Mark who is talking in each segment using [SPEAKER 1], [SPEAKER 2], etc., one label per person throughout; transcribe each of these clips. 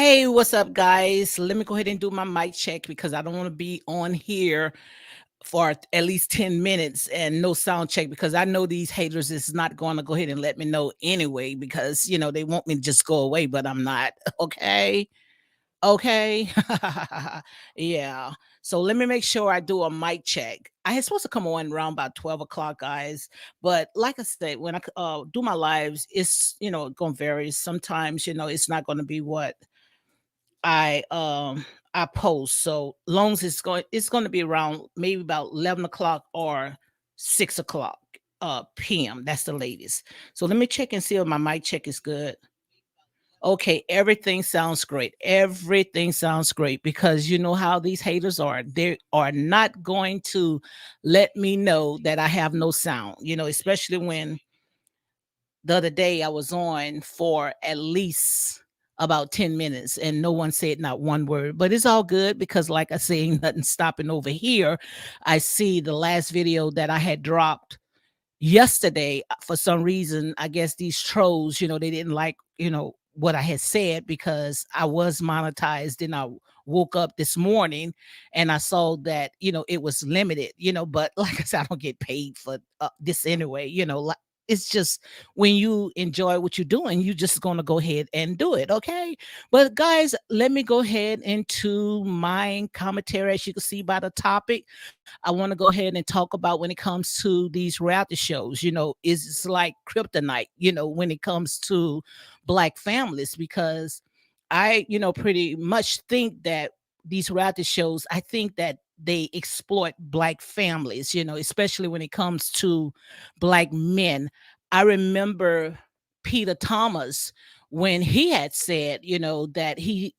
[SPEAKER 1] Hey, what's up, guys? Let me go ahead and do my mic check because I don't want to be on here for at least 10 minutes and no sound check because I know these haters is not going to go ahead and let me know anyway because, they want me to just go away, but I'm not. Okay. Okay. Yeah. So let me make sure I do a mic check. I had supposed to come on around about 12 o'clock, guys. But like I said, when I do my lives, it's, going to vary. Sometimes, it's not going to be what I I post. So long as it's going to be around maybe about 11 o'clock or 6 o'clock PM. That's the latest. So let me check and see if my mic check is good. Okay, everything sounds great. Everything sounds great because you know how these haters are. They are not going to let me know that I have no sound, especially when the other day I was on for at least about 10 minutes and no one said not one word. But it's all good because, like I say, ain't nothing stopping over here. I see the last video that I had dropped yesterday. For some reason, I guess these trolls, they didn't like, what I had said because I was monetized and I woke up this morning and I saw that, it was limited, but like I said, I don't get paid for this anyway, like it's just when you enjoy what you're doing, you just gonna go ahead and do it, okay? But guys, let me go ahead into my commentary. As you can see by the topic, I want to go ahead and talk about when it comes to these reality shows, is it's like kryptonite, when it comes to black families, because I, pretty much think that these reality shows, I think that they exploit black families, especially when it comes to black men. I remember Peter Thomas when he had said, that he,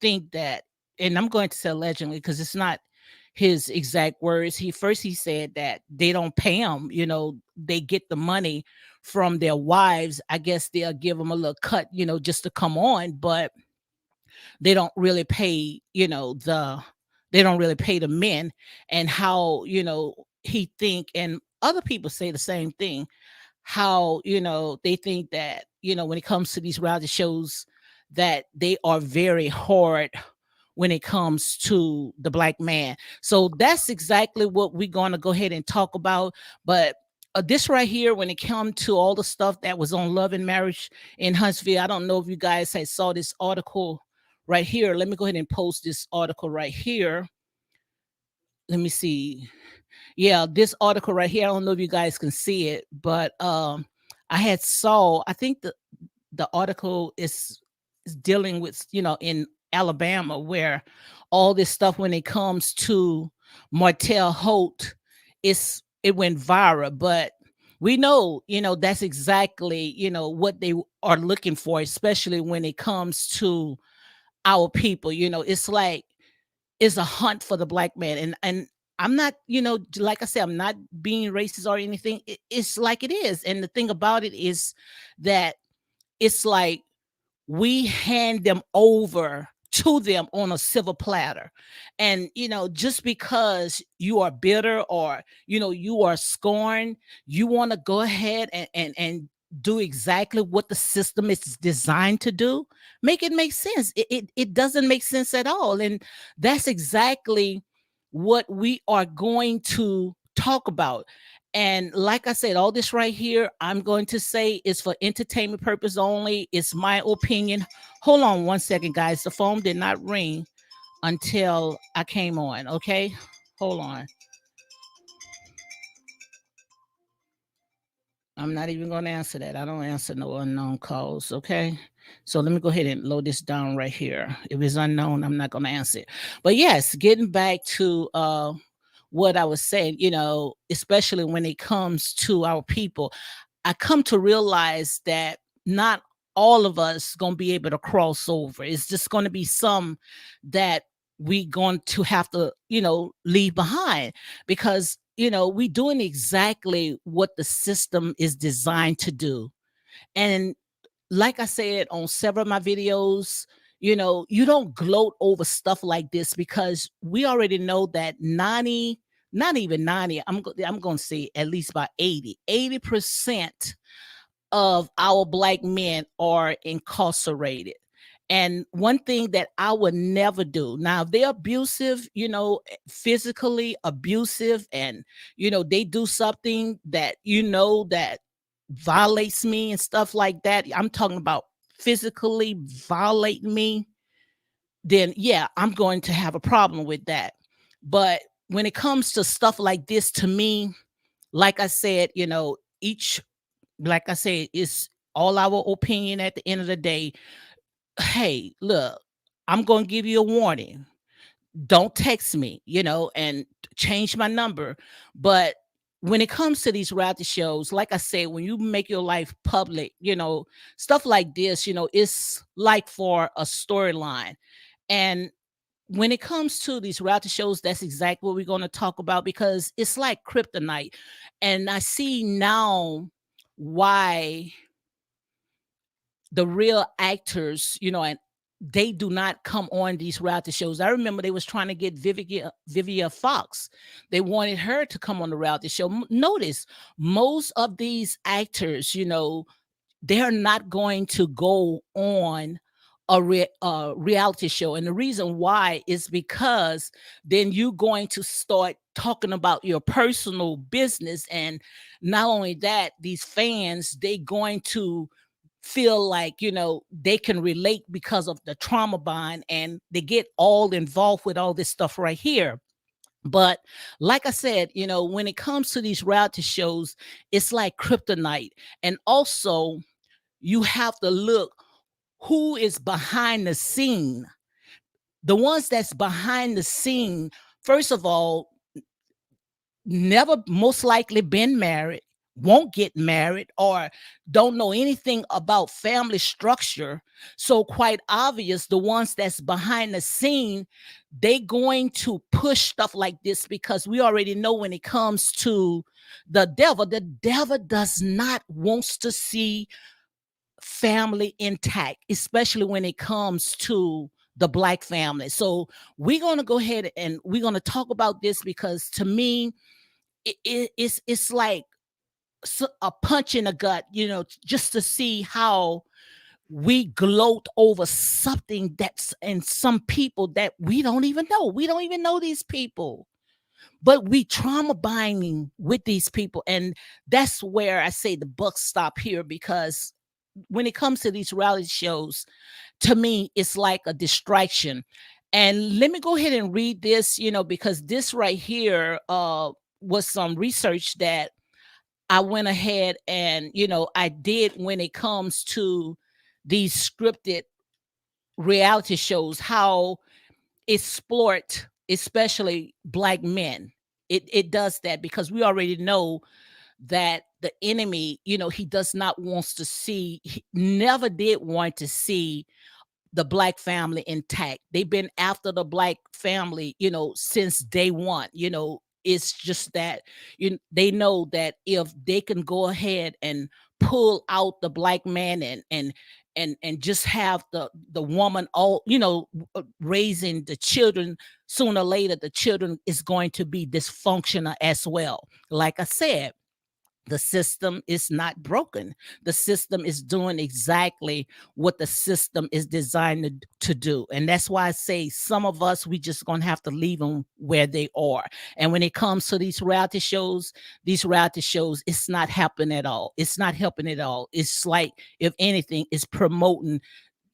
[SPEAKER 1] think that, and I'm going to say allegedly because it's not his exact words. He said that they don't pay him, they get the money from their wives. I guess they'll give them a little cut, just to come on, but they don't really pay, they don't really pay the men. And how, he think, and other people say the same thing, how, they think that, when it comes to these reality shows, that they are very hard when it comes to the black man. So that's exactly what we're going to go ahead and talk about. But this right here, when it comes to all the stuff that was on Love and Marriage in Huntsville, I don't know if you guys had saw this article right here. Let me go ahead and post this article right here. Let me see. Yeah, this article right here. I don't know if you guys can see it, but I think the article is dealing with, in Alabama, where all this stuff when it comes to Martell Holt, it went viral. But we know, that's exactly, what they are looking for, especially when it comes to our people. It's like it's a hunt for the black man. And I'm not, like I said, I'm not being racist or anything. It's like it is. And the thing about it is that it's like we hand them over to them on a silver platter. And, just because you are bitter or, you are scorned, you want to go ahead and do exactly what the system is designed to do. Make it make sense. It doesn't make sense at all. And that's exactly what we are going to talk about. And like I said, all this right here, I'm going to say is for entertainment purpose only. It's my opinion. Hold on one second, guys. The phone did not ring until I came on. Okay. Hold on. I'm not even going to answer that. I don't answer no unknown calls. Okay. So let me go ahead and load this down right here. If it's unknown, I'm not going to answer it. But yes, getting back to what I was saying, especially when it comes to our people, I come to realize that not all of us going to be able to cross over. It's just going to be some that we going to have to, leave behind because, we doing exactly what the system is designed to do. And like I said on several of my videos, you don't gloat over stuff like this because we already know that 90, not even 90, I'm going to say at least about 80% of our black men are incarcerated. And one thing that I would never do. Now, if they're abusive, physically abusive, and they do something that that violates me and stuff like that. I'm talking about physically violate me, then yeah, I'm going to have a problem with that. But when it comes to stuff like this, to me, like I said, each like I said, it's all our opinion at the end of the day. Hey, look, I'm going to give you a warning. Don't text me, and change my number. But when it comes to these reality shows, like I said, when you make your life public, stuff like this, it's like for a storyline. And when it comes to these reality shows, that's exactly what we're going to talk about, because it's like kryptonite. And I see now why the real actors, and they do not come on these reality shows. I remember they was trying to get Vivia Fox. They wanted her to come on the reality show. Notice most of these actors, they're not going to go on a reality show. And the reason why is because then you're going to start talking about your personal business. And not only that, these fans, they going to feel like they can relate because of the trauma bond, and they get all involved with all this stuff right here. But like I said, when it comes to these reality shows, it's like kryptonite. And also, you have to look who is behind the scene. The ones that's behind the scene, first of all, never most likely been married, won't get married, or don't know anything about family structure. So quite obvious, the ones that's behind the scene, they going to push stuff like this, because we already know when it comes to the devil does not wants to see family intact, especially when it comes to the Black family. So we're going to go ahead and we're going to talk about this, because to me, it's like a punch in the gut, just to see how we gloat over something that's in some people that we don't even know. We don't even know these people, but we trauma binding with these people. And that's where I say the buck stop here, because when it comes to these reality shows, to me, it's like a distraction. And let me go ahead and read this, because this right here was some research that I went ahead and, I did when it comes to these scripted reality shows, how exploit, especially Black men. It does that, because we already know that the enemy, he does not wants to see, he never did want to see the Black family intact. They've been after the Black family, since day one. It's just that they know that if they can go ahead and pull out the Black man, and just have the woman all raising the children, sooner or later the children is going to be dysfunctional as well. Like I said, the system is not broken. The system is doing exactly what the system is designed to do. And that's why I say some of us, we just going to have to leave them where they are. And when it comes to these reality shows, it's not helping at all. It's not helping at all. It's like, if anything, it's promoting,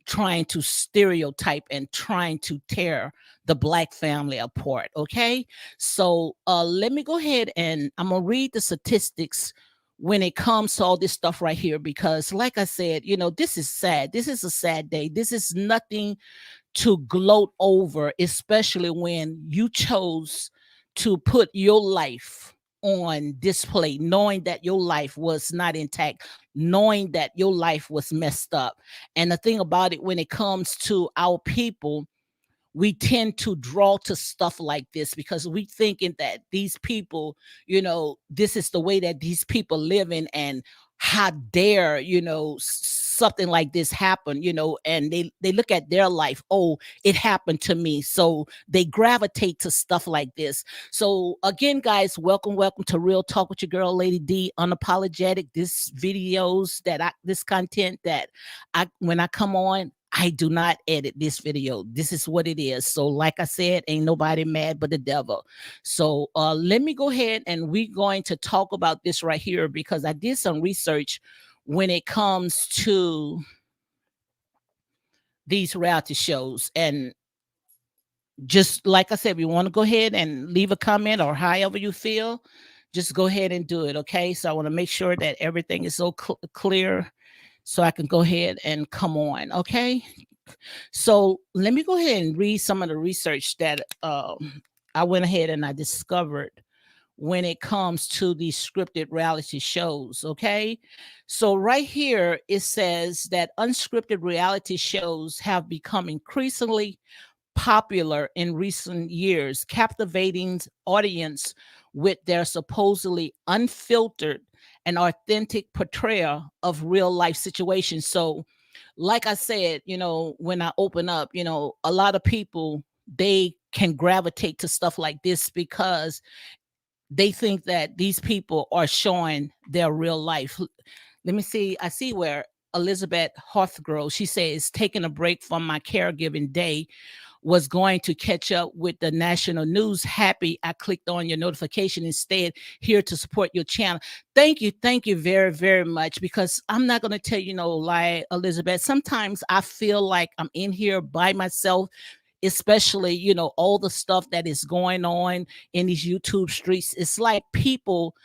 [SPEAKER 1] trying to stereotype and trying to tear the Black family apart. Okay. So let me go ahead and I'm going to read the statistics when it comes to all this stuff right here, because like I said, this is sad. This is a sad day. This is nothing to gloat over, especially when you chose to put your life on display, knowing that your life was not intact, knowing that your life was messed up. And the thing about it, when it comes to our people, we tend to draw to stuff like this, because we thinking that these people, this is the way that these people live in, and how dare, something like this happen, and they look at their life, oh, it happened to me. So they gravitate to stuff like this. So again, guys, welcome to Real Talk with your girl, Lady D, unapologetic. This content that when I come on, I do not edit this video. This is what it is. So, like I said, ain't nobody mad but the devil. So, let me go ahead and we're going to talk about this right here because I did some research when it comes to these reality shows. And just like I said, we want to go ahead and leave a comment or however you feel, just go ahead and do it. Okay. So, I want to make sure that everything is so clear so I can go ahead and come on. Okay. So let me go ahead and read some of the research that I went ahead and I discovered when it comes to these scripted reality shows. Okay. So, right here, it says that unscripted reality shows have become increasingly popular in recent years, captivating audience with their supposedly unfiltered and authentic portrayal of real life situations. So, like I said, when I open up, a lot of people they can gravitate to stuff like this because they think that these people are showing their real life. Let me see. I see where Elizabeth Hothgrove, she says, taking a break from my caregiving day was going to catch up with the national news. Happy I clicked on your notification instead. Here to support your channel. Thank you very, very much. Because I'm not going to tell you no lie, Elizabeth. Sometimes I feel like I'm in here by myself, especially all the stuff that is going on in these YouTube streets. It's like people,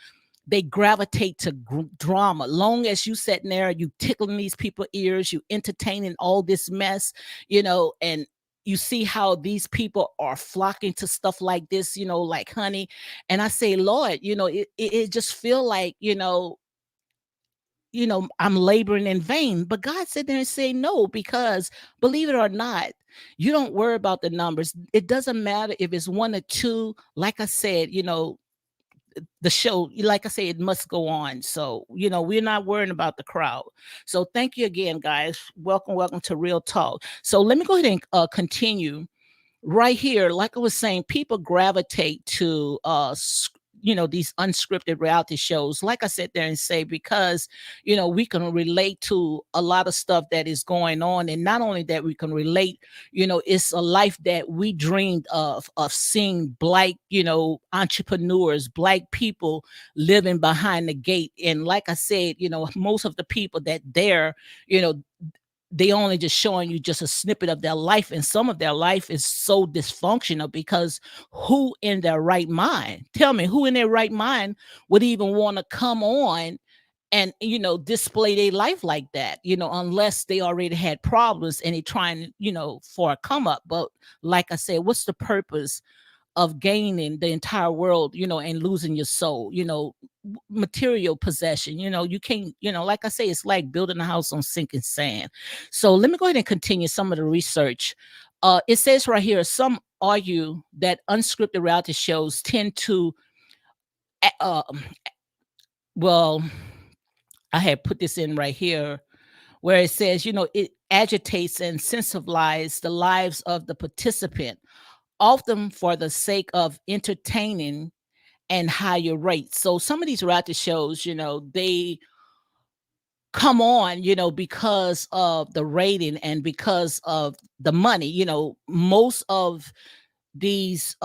[SPEAKER 1] they gravitate to drama. Long as you sitting there, you tickling these people ears, you entertaining all this mess, and you see how these people are flocking to stuff like this, like honey. And I say, Lord, it just feel like, I'm laboring in vain. But God said there and say no, because believe it or not, you don't worry about the numbers. It doesn't matter if it's one or two. Like I said, the show, like I say, it must go on. So, we're not worrying about the crowd. So thank you again, guys. Welcome to Real Talk. So let me go ahead and continue right here. Like I was saying, people gravitate to these unscripted reality shows, like I said there and say, because we can relate to a lot of stuff that is going on. And not only that, we can relate, it's a life that we dreamed of seeing black, entrepreneurs, black people living behind the gate. And like I said, most of the people that there, they only just showing you just a snippet of their life, and some of their life is so dysfunctional. Because who in their right mind, tell me, who in their right mind would even want to come on and display their life like that, unless they already had problems and they trying for a come up. But like I said, what's the purpose of gaining the entire world, and losing your soul, material possession, you can't, like I say, it's like building a house on sinking sand. So let me go ahead and continue some of the research. It says right here, some argue that unscripted reality shows tend to, uh, well, I had put this in right here where it says, it agitates and sensibilizes the lives of the participant, often for the sake of entertaining and higher rates. So some of these reality shows, they come on, because of the rating and because of the money. Most of these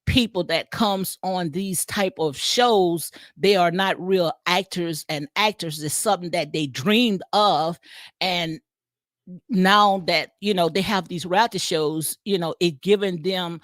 [SPEAKER 1] people that comes on these type of shows, they are not real actors and actors. It's something that they dreamed of. And now that they have these reality shows, it giving them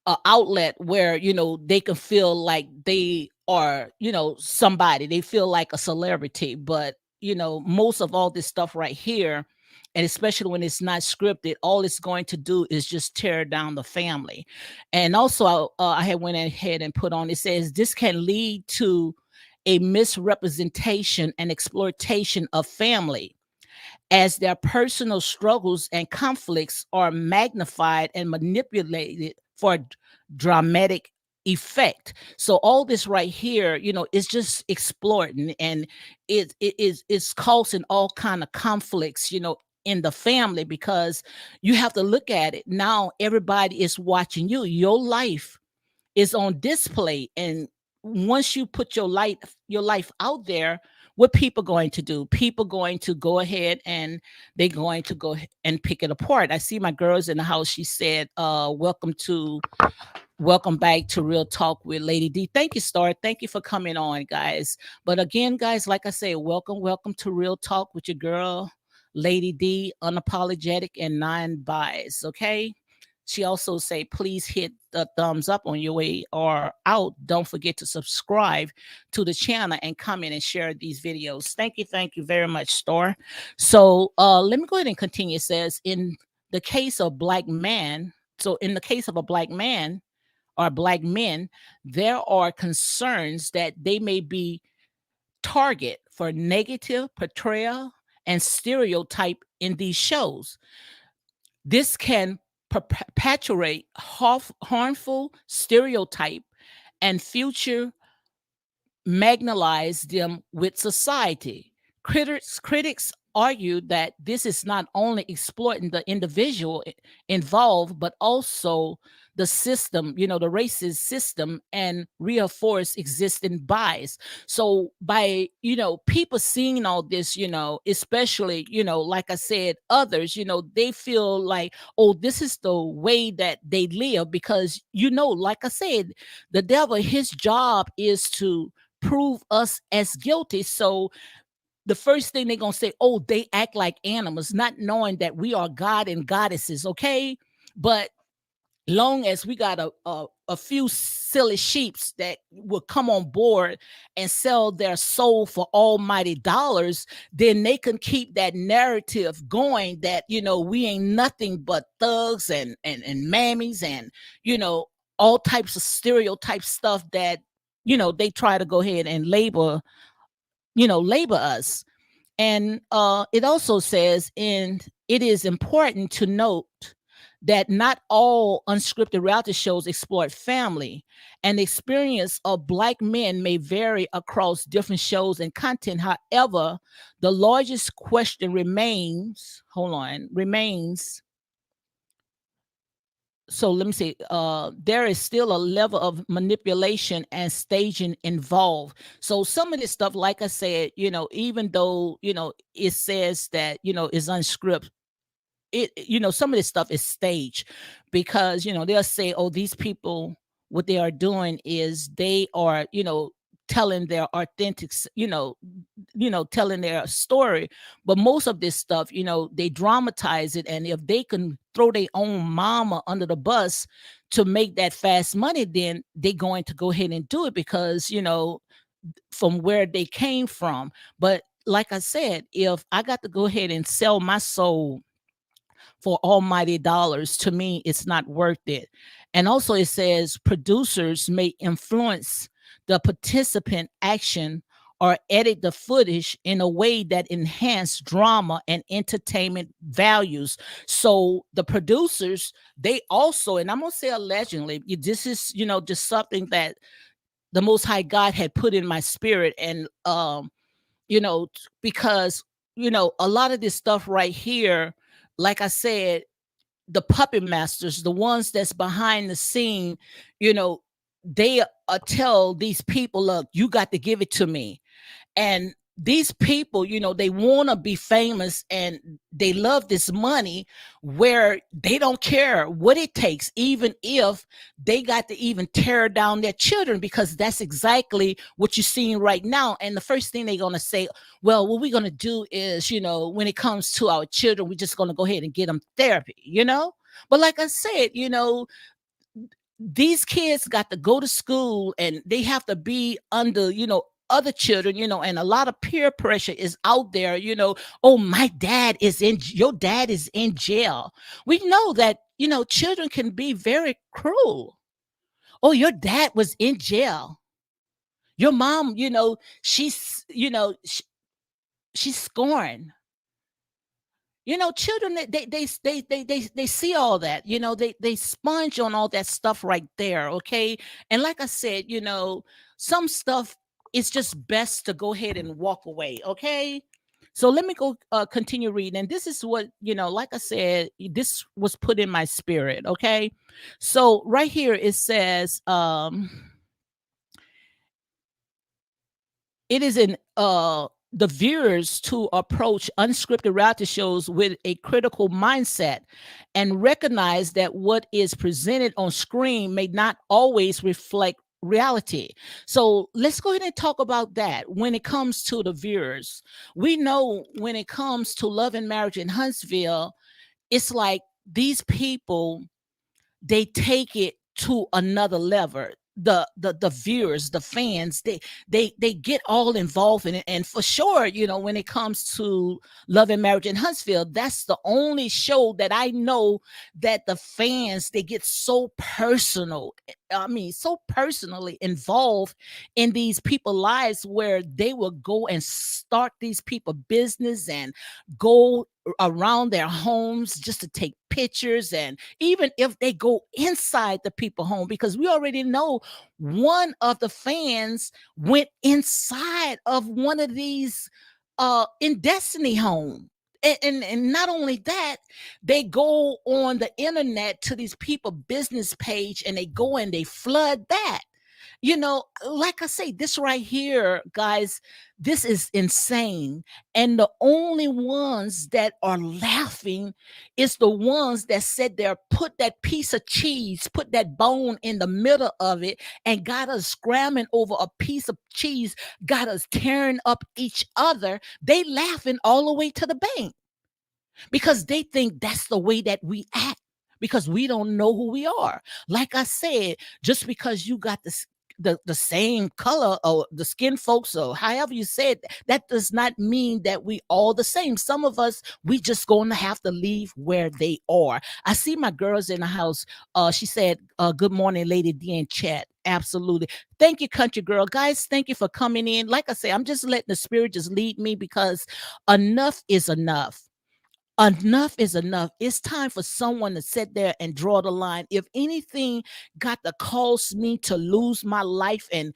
[SPEAKER 1] a outlet where they can feel like they are somebody, they feel like a celebrity. But most of all this stuff right here, and especially when it's not scripted, all it's going to do is just tear down the family. And also I had went ahead and put on, it says this can lead to a misrepresentation and exploitation of family, as their personal struggles and conflicts are magnified and manipulated for dramatic effect. So all this right here, is just exploiting, and it's causing all kind of conflicts, in the family. Because you have to look at it now, everybody is watching you, your life is on display. And once you put your life out there, what people going to do? People going to go ahead and they going to and pick it apart. I see my girls in the house. She said, welcome back to Real Talk with Lady D. Thank you, Star. Thank you for coming on, guys. But again, guys, like I say, welcome to Real Talk with your girl, Lady D, unapologetic and non-biased. Okay. She also say, please hit the thumbs up on your way or out. Don't forget to subscribe to the channel and comment and share these videos. Thank you very much, Star. So let me go ahead and continue. It says, in the case of black man, so in the case of a black man, or black men, there are concerns that they may be target for negative portrayal and stereotype in these shows. This can perpetuate harmful stereotype and future marginalize them with society. Critics argue that this is not only exploiting the individual involved, but also the system, the racist system, and reinforce existing bias. So by, people seeing all this, especially, like I said, others, they feel like, oh, this is the way that they live because, like I said, the devil, his job is to prove us as guilty. So the first thing they're gonna say, oh, they act like animals, not knowing that we are God and goddesses, okay? But long as we got a few silly sheeps that will come on board and sell their soul for almighty dollars, then they can keep that narrative going that, we ain't nothing but thugs and mammies and, all types of stereotype stuff that, they try to go ahead and label us. And it also says, and it is important to note that not all unscripted reality shows exploit family, and the experience of black men may vary across different shows and content. However, the largest question remains, so let me see, there is still a level of manipulation and staging involved. So some of this stuff, like I said, even though, it says that, is unscripted, some of this stuff is staged because, they'll say, oh, these people, what they are doing is they are, telling their authentic, telling their story. But most of this stuff, they dramatize it. And if they can throw their own mama under the bus to make that fast money, then they're going to go ahead and do it because, from where they came from. But like I said, if I got to go ahead and sell my soul for almighty dollars, to me, it's not worth it. And also it says producers may influence the participant action or edit the footage in a way that enhance drama and entertainment values. So the producers, they also, and I'm gonna say allegedly, this is, just something that the Most High God had put in my spirit. And because, a lot of this stuff right here, like I said, the puppet masters, the ones that's behind the scene, they tell these people, look, you got to give it to me. And these people, they want to be famous and they love this money where they don't care what it takes, even if they got to even tear down their children, because that's exactly what you're seeing right now. And the first thing they're going to say, well, what we're going to do is, when it comes to our children, we're just going to go ahead and get them therapy, But like I said, these kids got to go to school and they have to be under, other children, and a lot of peer pressure is out there, oh, your dad is in jail. We know that, children can be very cruel. Oh, your dad was in jail. Your mom, she's scorned. Children, they see all that, they sponge on all that stuff right there. Okay. And like I said, some stuff, it's just best to go ahead and walk away. Okay. So let me go continue reading. And this is what, like I said, this was put in my spirit. Okay. So right here it says, it is in the viewers to approach unscripted reality shows with a critical mindset and recognize that what is presented on screen may not always reflect reality. So let's go ahead and talk about that. When it comes to the viewers, we know when it comes to Love and Marriage in Huntsville, it's like these people, they take it to another level. The viewers, the fans, they get all involved in it. And for sure, when it comes to Love and Marriage in Huntsville, that's the only show that I know that the fans, they get so personal. I mean, so personally involved in these people lives, where they will go and start these people business and go around their homes just to take pictures. And even if they go inside the people home, because we already know one of the fans went inside of one of these in Destiny home. And not only that, they go on the internet to these people business page, and they go and they flood that. Like I say, this right here, guys, this is insane. And the only ones that are laughing is the ones that said there, put that piece of cheese, put that bone in the middle of it, and got us scrambling over a piece of cheese, got us tearing up each other. They laughing all the way to the bank, because they think that's the way that we act, because we don't know who we are. Like I said, just because you got the same color or the skin folks, or however you say it, that does not mean that we all the same. Some of us, we just going to have to leave where they are. I see my girls in the house. She said, good morning, Lady D in chat. Absolutely. Thank you, country girl. Guys, thank you for coming in. Like I say, I'm just letting the spirit just lead me, because enough is enough. Enough is enough. It's time for someone to sit there and draw the line. If anything got to cause me to lose my life, and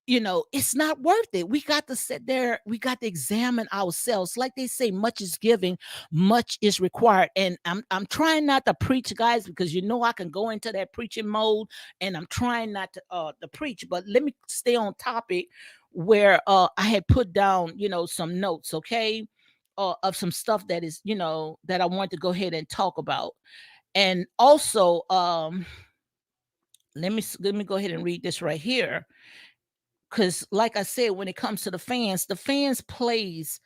[SPEAKER 1] it's not worth it. We got to sit there, we got to examine ourselves. Like they say, much is given, much is required. And I'm trying not to preach, guys, because I can go into that preaching mode, and I'm trying not to preach. But let me stay on topic, where I had put down, some notes, okay, of some stuff that is, that I want to go ahead and talk about. And also, let me go ahead and read this right here, because like I said, when it comes to the fans plays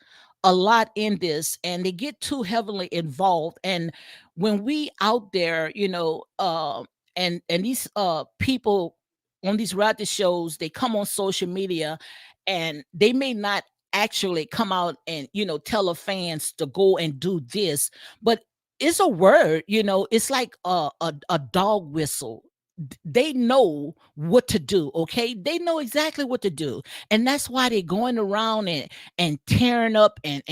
[SPEAKER 1] a lot in this, and they get too heavily involved. And when we out there, and these people on these reality shows, they come on social media, and they may not actually come out and tell the fans to go and do this, but it's a word, it's like a dog whistle. They know what to do, okay? They know exactly what to do. And that's why they're going around and tearing up and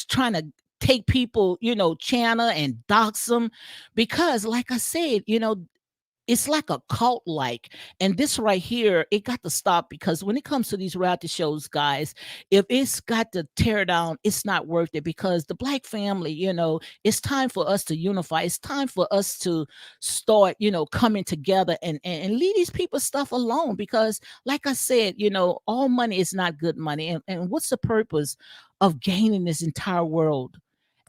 [SPEAKER 1] trying to take people, channel and dox them. Because like I said, it's like a cult like. And this right here, it got to stop, because when it comes to these reality shows, guys, if it's got to tear down, it's not worth it. Because the black family, it's time for us to unify. It's time for us to start, coming together and leave these people stuff alone. Because like I said, all money is not good money. And what's the purpose of gaining this entire world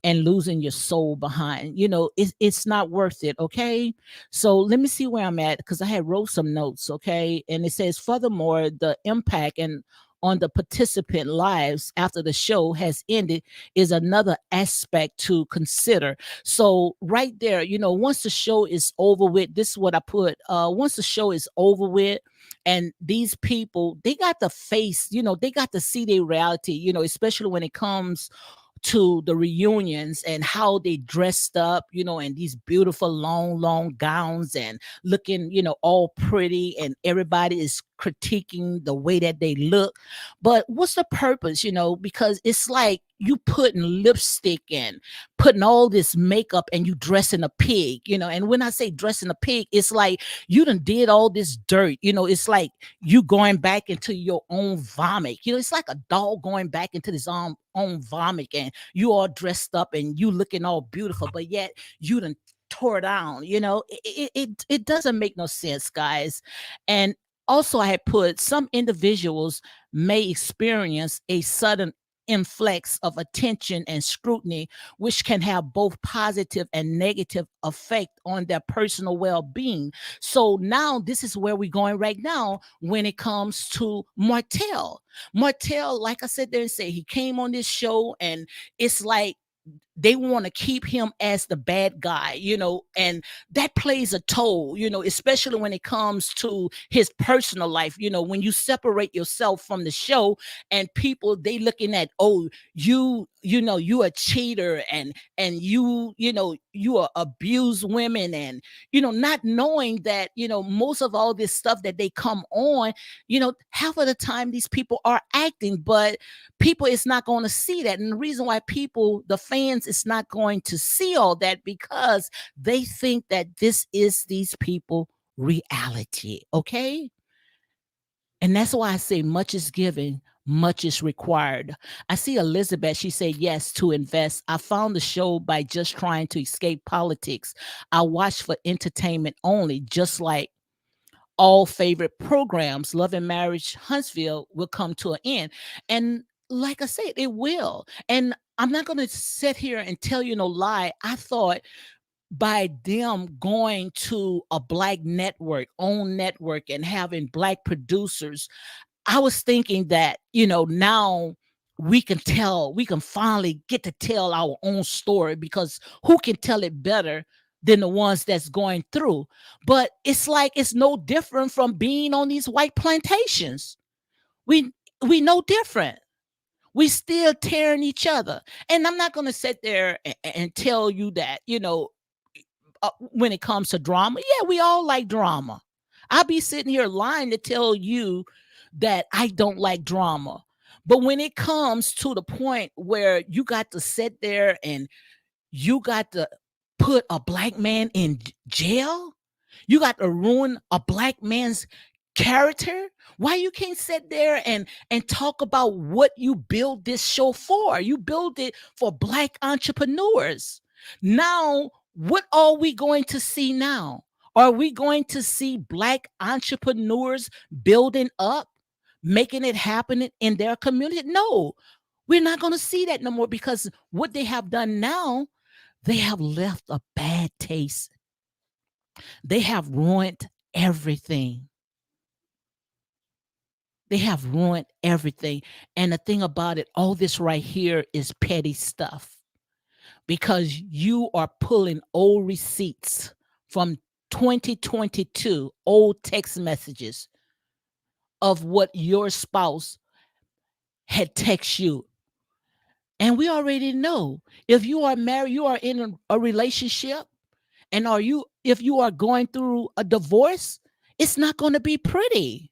[SPEAKER 1] and losing your soul behind? It's not worth it, okay? So let me see where I'm at, because I had wrote some notes, okay? And it says, furthermore, the impact and on the participant lives after the show has ended is another aspect to consider. So right there, once the show is over with, this is what I put. Once the show is over with, and these people, they got to face, they got to see their reality, especially when it comes to the reunions, and how they dressed up, in these beautiful long gowns, and looking, all pretty, and everybody is critiquing the way that they look. But what's the purpose? Because it's like you putting lipstick and putting all this makeup, and you dressing a pig, and when I say dressing a pig, it's like you done did all this dirt, it's like you going back into your own vomit. It's like a dog going back into his own vomit, and you all dressed up and you looking all beautiful, but yet you done tore down. It doesn't make no sense, guys. And Also, I had put some individuals may experience a sudden influx of attention and scrutiny, which can have both positive and negative effect on their personal well-being. So now this is where we're going right now when it comes to Martell. Martell, like I said there and say, he came on this show and it's like they want to keep him as the bad guy, and that plays a toll, especially when it comes to his personal life. When you separate yourself from the show and people they looking at, oh, you a cheater and you abuse women and not knowing that most of all this stuff that they come on, half of the time these people are acting, but people is not going to see that. And the reason why people, the fans, is not going to see all that because they think that this is these people reality. Okay. And that's why I say much is given, much is required. I see Elizabeth, she said yes to invest. I found the show by just trying to escape politics. I watch for entertainment only, just like all favorite programs. Love and Marriage Huntsville will come to an end. And like I said, it will. And I'm not going to sit here and tell you no lie. I thought by them going to a black network, own network, and having black producers, I was thinking that, now we can finally get to tell our own story because who can tell it better than the ones that's going through? But it's like it's no different from being on these white plantations. We we no different. We still tearing each other. And I'm not going to sit there and tell you that, when it comes to drama, yeah, we all like drama. I'll be sitting here lying to tell you that I don't like drama. But when it comes to the point where you got to sit there and you got to put a black man in jail, you got to ruin a black man's character. Why you can't sit there and talk about what you build this show for? You build it for black entrepreneurs. Now, what are we going to see now? Are we going to see black entrepreneurs building up, making it happen in their community? No, we're not going to see that no more because what they have done now, they have left a bad taste. They have ruined everything. They have ruined everything. And the thing about it, all this right here is petty stuff because you are pulling old receipts from 2022, old text messages of what your spouse had text you. And we already know if you are married, you are in a relationship, and if you are going through a divorce, it's not going to be pretty.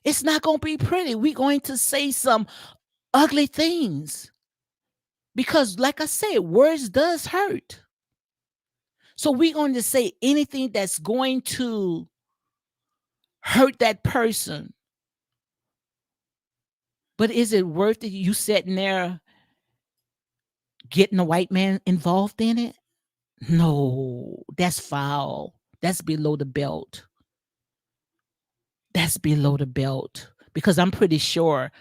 [SPEAKER 1] It's not going to be pretty. We're going to say some ugly things because, like I said, words does hurt. So we're going to say anything that's going to hurt that person. But is it worth it? You sitting there getting a white man involved in it? No, that's foul. That's below the belt. That's below the belt because I'm pretty sure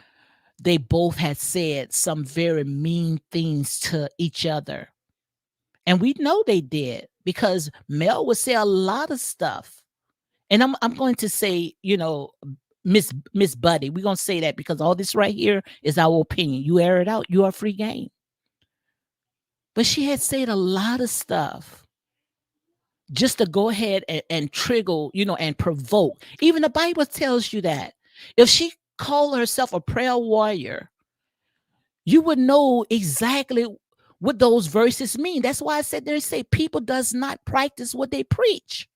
[SPEAKER 1] they both had said some very mean things to each other. And we know they did because Mel would say a lot of stuff. And I'm going to say, Miss Buddy, we're gonna say that because all this right here is our opinion. You air it out, you are free game. But she had said a lot of stuff just to go ahead and trigger, and provoke. Even the Bible tells you that. If she called herself a prayer warrior, you would know exactly what those verses mean. That's why I said there and say people does not practice what they preach.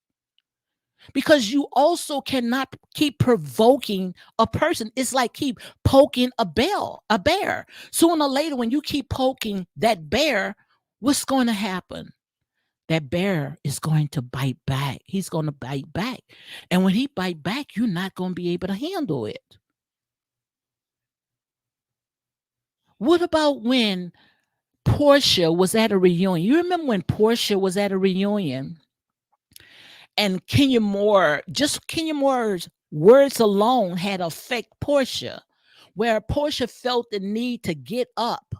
[SPEAKER 1] Because you also cannot keep provoking a person. It's like keep poking a bear. Sooner or later, when you keep poking that bear, what's going to happen? That bear is going to bite back. He's going to bite back. And when he bite back, you're not going to be able to handle it. What about when Portia was at a reunion? You remember when Portia was at a reunion And Kenya Moore's words alone had affect Portia, where Portia felt the need to get up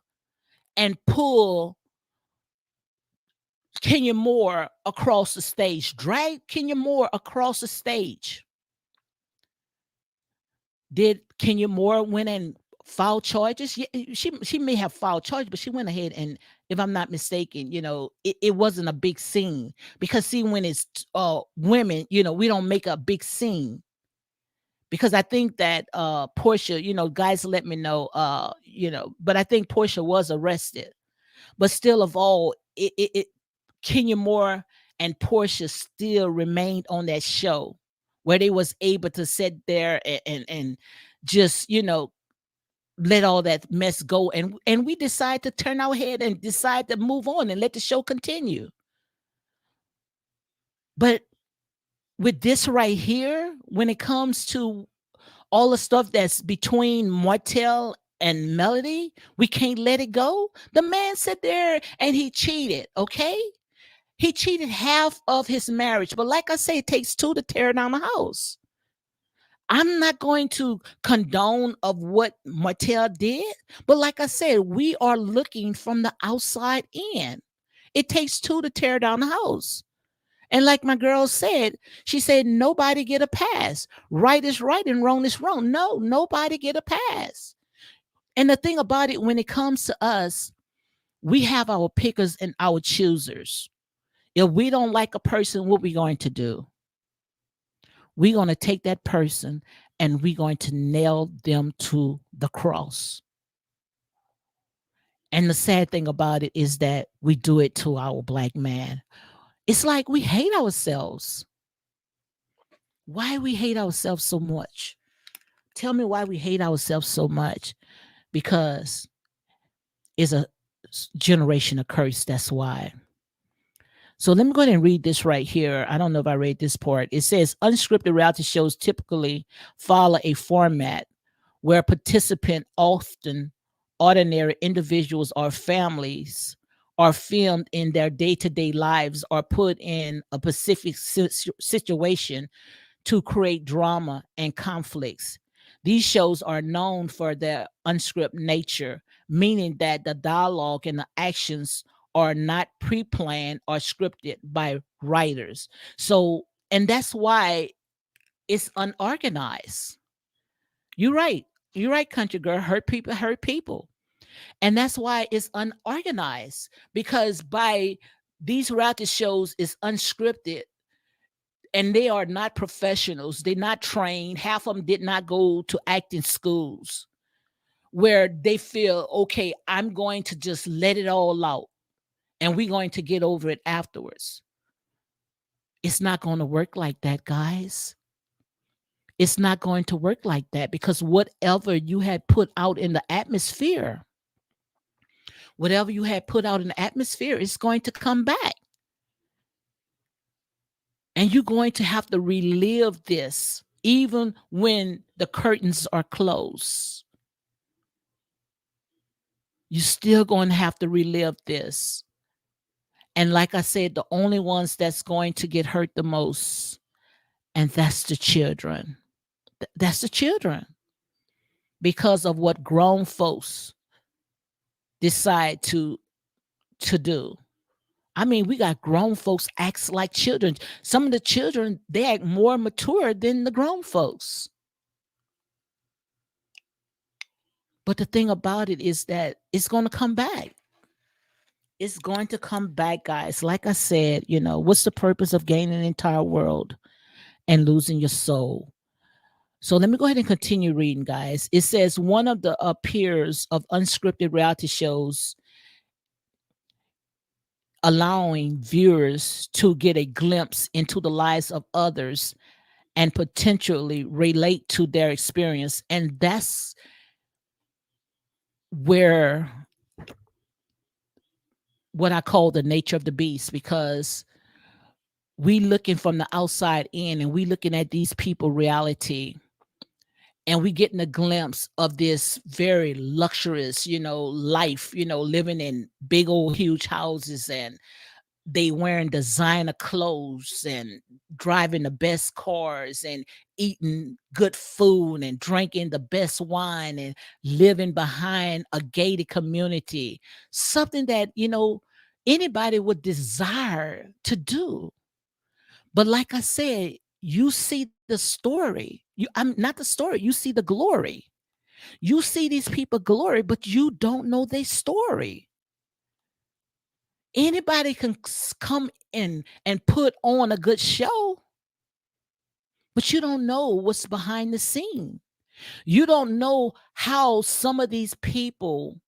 [SPEAKER 1] and pull Kenya Moore across the stage, drag Kenya Moore across the stage. Did Kenya Moore went and file charges? Yeah, she may have filed charges, but she went ahead and, if I'm not mistaken, it wasn't a big scene, because see, when it's women, we don't make a big scene, because I think that Portia, guys let me know, but I think Portia was arrested. But still of all, it Kenya Moore and Portia still remained on that show, where they was able to sit there and just, let all that mess go, and we decide to turn our head and decide to move on and let the show continue. But with this right here, when it comes to all the stuff that's between Martell and Melody, we can't let it go. The man sat there and he cheated, okay? He cheated half of his marriage. But like I say, it takes two to tear down the house. I'm not going to condone of what Martell did, but like I said, we are looking from the outside in. It takes two to tear down the house. And like my girl said, she said, nobody get a pass. Right is right and wrong is wrong. No, nobody get a pass. And the thing about it, when it comes to us, we have our pickers and our choosers. If we don't like a person, what we going to do? We're going to take that person and we're going to nail them to the cross. And the sad thing about it is that we do it to our black man. It's like we hate ourselves. Why we hate ourselves so much? Tell me why we hate ourselves so much. Because it's a generation of curse. That's why. So let me go ahead and read this right here. I don't know if I read this part. It says unscripted reality shows typically follow a format where participant, often ordinary individuals or families, are filmed in their day-to-day lives or put in a specific situation to create drama and conflicts. These shows are known for their unscripted nature, meaning that the dialogue and the actions are not pre-planned or scripted by writers. So, and that's why it's unorganized. You're right. You're right, country girl. Hurt people hurt people. And that's why it's unorganized, because by these reality shows is unscripted, and they are not professionals. They're not trained. Half of them did not go to acting schools, where they feel, okay, I'm going to just let it all out and we're going to get over it afterwards. It's not going to work like that, guys. It's not going to work like that, because whatever you had put out in the atmosphere, whatever you had put out in the atmosphere is going to come back. And you're going to have to relive this even when the curtains are closed. You're still going to have to relive this. And like I said, the only ones that's going to get hurt the most, and that's the children. That's the children. Because of what grown folks decide to do. I mean, we got grown folks act like children. Some of the children, they act more mature than the grown folks. But the thing about it is that it's going to come back. It's going to come back, guys. Like I said, what's the purpose of gaining the entire world and losing your soul? So let me go ahead and continue reading, guys. It says one of the peers of unscripted reality shows, allowing viewers to get a glimpse into the lives of others and potentially relate to their experience. And that's where what I call the nature of the beast, because we looking from the outside in and we looking at these people reality, and we getting a glimpse of this very luxurious, life, living in big old huge houses and they wearing designer clothes and driving the best cars and eating good food and drinking the best wine and living behind a gated community, something that anybody would desire to do. But like I said, you see the story. I'm not the story, you see the glory. You see these people glory, but you don't know their story. Anybody can come in and put on a good show, but you don't know what's behind the scene. You don't know how some of these people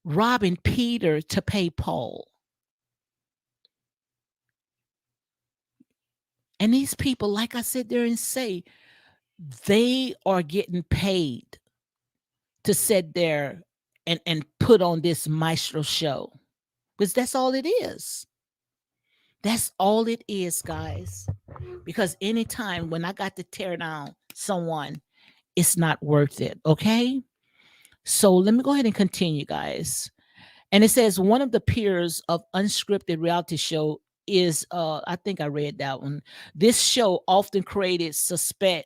[SPEAKER 1] robbing Peter to pay Paul. And these people, like I said there and say, they are getting paid to sit there and put on this maestro show. Because that's all it is. That's all it is, guys. Because anytime when I got to tear down someone, it's not worth it. Okay. So let me go ahead and continue, guys. And it says one of the peers of unscripted reality show is I think I read that one. This show often created suspense.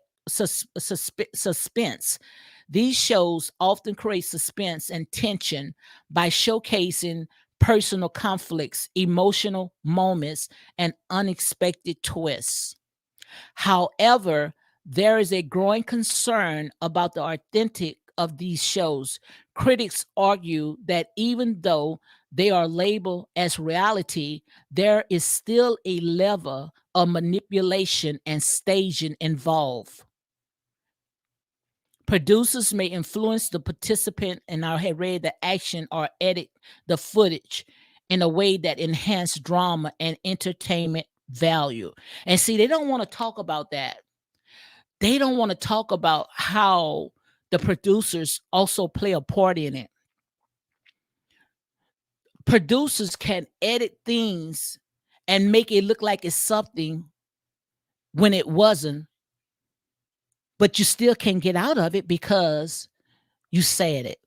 [SPEAKER 1] These shows often create suspense and tension by showcasing personal conflicts, emotional moments, and unexpected twists. However, there is a growing concern about the authentic of these shows. Critics argue that even though they are labeled as reality, there is still a level of manipulation and staging involved. Producers may influence the participant, and I had read the action or edit the footage in a way that enhance drama and entertainment value. And see, they don't want to talk about that. They don't want to talk about how the producers also play a part in it. Producers can edit things and make it look like it's something when it wasn't, but you still can't get out of it because you said it.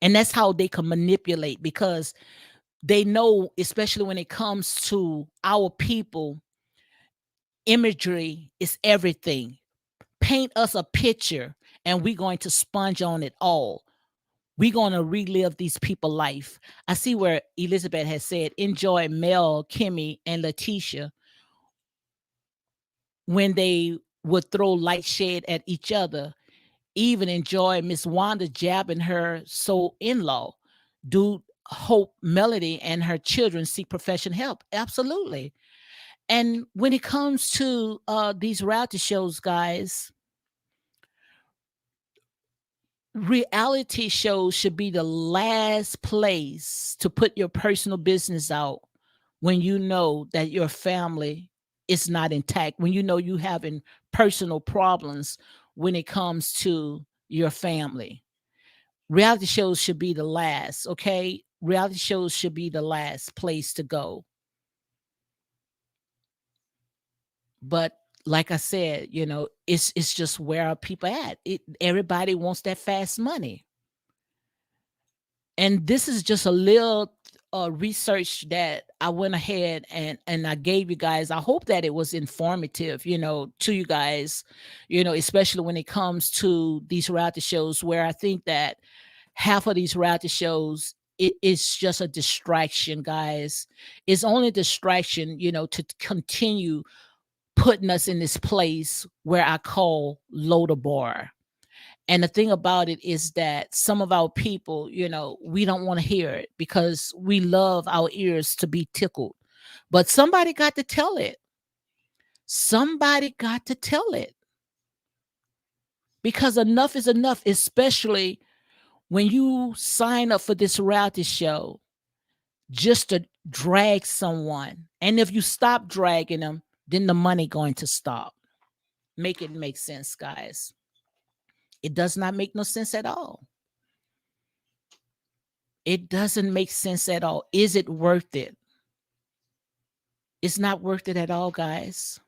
[SPEAKER 1] And that's how they can manipulate, because they know, especially when it comes to our people, imagery is everything. Paint us a picture and we're going to sponge on it all. We're going to relive these people's life. I see where Elizabeth has said, enjoy Mel, Kimmy, and Letitia when they would throw light shade at each other. Even enjoy Miss Wanda jabbing her so-in-law. Do hope Melody and her children seek professional help? Absolutely. And when it comes to these reality shows, guys, reality shows should be the last place to put your personal business out when you know that your family is not intact, when you know you having personal problems when it comes to your family. Reality shows should be the last, okay? Reality shows should be the last place to go. But like I said, it's just where are people at. Everybody wants that fast money. And this is just a little research that I went ahead and I gave you guys. I hope that it was informative, to you guys, especially when it comes to these reality shows, where I think that half of these reality shows, it's just a distraction, guys. It's only a distraction, to continue putting us in this place where I call Lodabar. And the thing about it is that some of our people, we don't want to hear it because we love our ears to be tickled. But somebody got to tell it. Somebody got to tell it. Because enough is enough, especially when you sign up for this reality show just to drag someone. And if you stop dragging them, then the money going to stop. Make it make sense, guys. It does not make no sense at all. It doesn't make sense at all. Is it worth it? It's not worth it at all, guys.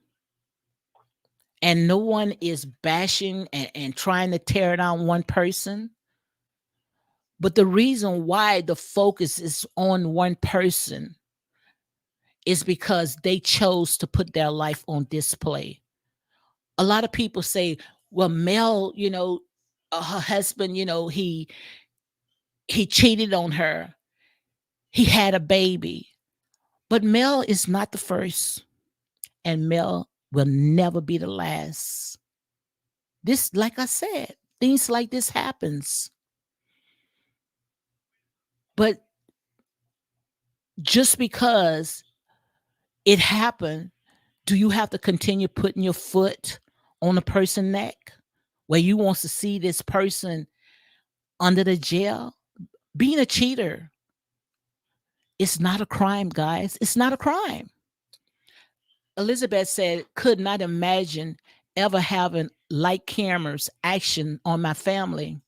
[SPEAKER 1] And no one is bashing and trying to tear down one person. But the reason why the focus is on one person is because they chose to put their life on display. A lot of people say, well, Mel, her husband, he cheated on her. He had a baby. But Mel is not the first, and Mel will never be the last. This, like I said, things like this happens. But just because it happened, do you have to continue putting your foot on a person's neck where you want to see this person under the jail? Being a cheater, it's not a crime, guys. It's not a crime. Elizabeth said, could not imagine ever having light cameras action on my family.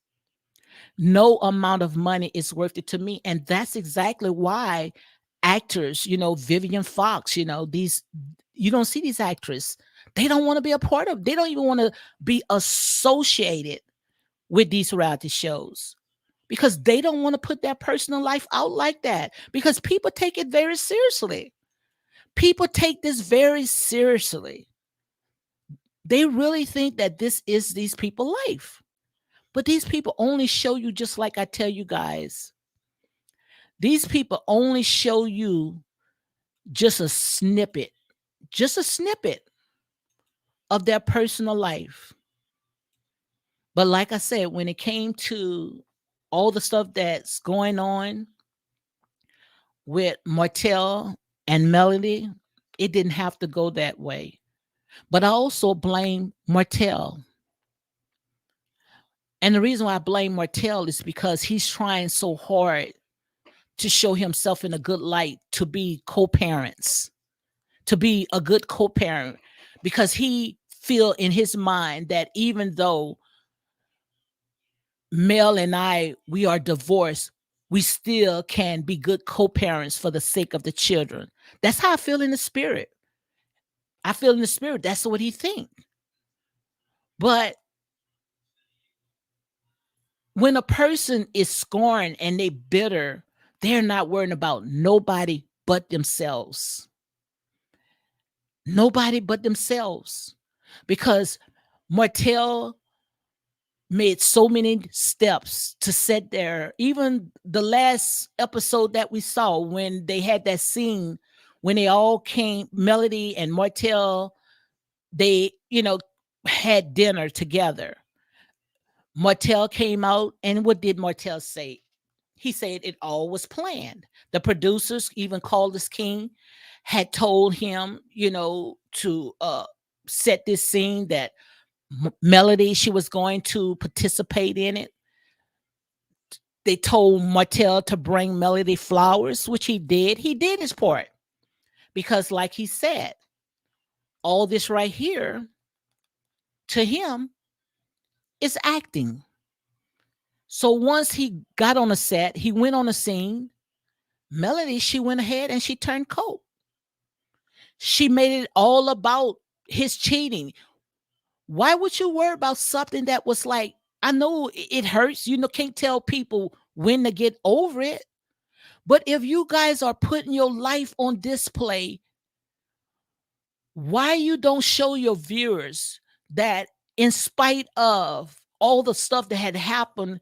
[SPEAKER 1] No amount of money is worth it to me. And that's exactly why actors, Vivian Fox, these, you don't see these actresses. They don't want to be a part of, they don't even want to be associated with these reality shows because they don't want to put their personal life out like that because people take it very seriously. People take this very seriously. They really think that this is these people's life. But these people only show you, just like I tell you guys, these people only show you just a snippet of their personal life. But like I said, when it came to all the stuff that's going on with Martell and Melody, it didn't have to go that way. But I also blame Martell. And the reason why I blame Martell is because he's trying so hard to show himself in a good light, to be co-parents, to be a good co-parent, because he feel in his mind that even though Mel and we are divorced, we still can be good co-parents for the sake of the children. That's how I feel in the spirit. I feel in the spirit. That's what he think. But when a person is scorned and they bitter, they're not worrying about nobody but themselves. Nobody but themselves. Because Martell made so many steps to set there. Even the last episode that we saw, when they had that scene, when they all came, Melody and Martell, they, had dinner together. Martell came out, and what did Martell say? He said it all was planned. The producers, even Candace King, had told him, to set this scene that Melody, she was going to participate in it. They told Martell to bring Melody flowers, which he did. He did his part. Because like he said, all this right here, to him, is acting. So once he got on the set, he went on the scene. Melody, she went ahead and she turned cold. She made it all about his cheating. Why would you worry about something that was like, I know it hurts, can't tell people when to get over it. But if you guys are putting your life on display, why you don't show your viewers that in spite of all the stuff that had happened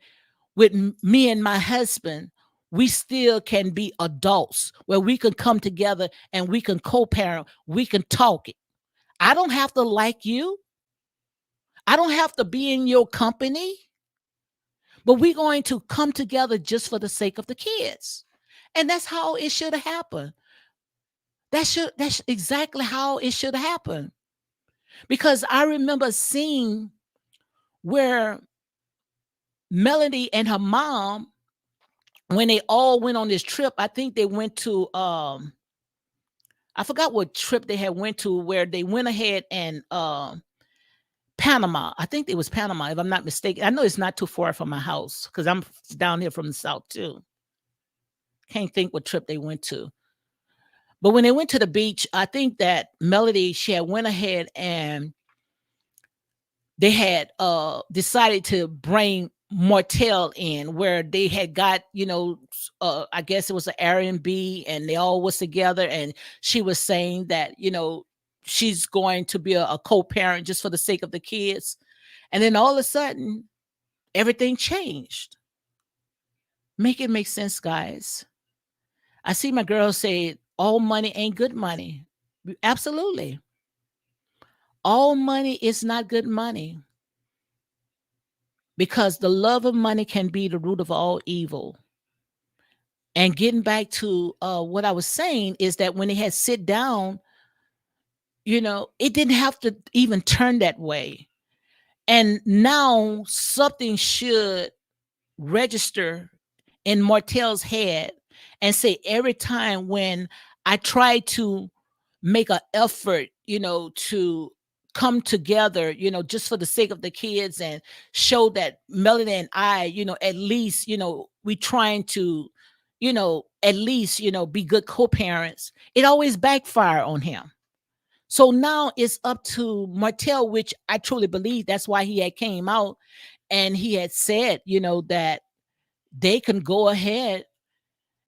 [SPEAKER 1] with me and my husband, we still can be adults where we can come together and we can co-parent, we can talk it. I don't have to like you. I don't have to be in your company, but we're going to come together just for the sake of the kids. And that's how it should have happened. That's exactly how it should have happened. Because I remember seeing where Melody and her mom, when they all went on this trip, I think they went to I forgot what trip they had went to, where they went ahead and Panama. I think it was Panama, if I'm not mistaken. I know it's not too far from my house because I'm down here from the south too. Can't think what trip they went to. But when they went to the beach, I think that Melody, she had went ahead and they had decided to bring Martell in, where they had got, I guess it was an Airbnb, and they all was together, and she was saying that, she's going to be a co-parent just for the sake of the kids. And then all of a sudden, everything changed. Make it make sense, guys. I see my girl say all money ain't good money. Absolutely. All money is not good money, because the love of money can be the root of all evil. And getting back to what I was saying is that when they had sit down, it didn't have to even turn that way. And now something should register in Martell's head and say, every time when I try to make an effort, to come together, just for the sake of the kids, and show that Melody and I, at least, we trying to, at least, be good co-parents, it always backfire on him. So now it's up to Martell, which I truly believe that's why he had came out and he had said, that they can go ahead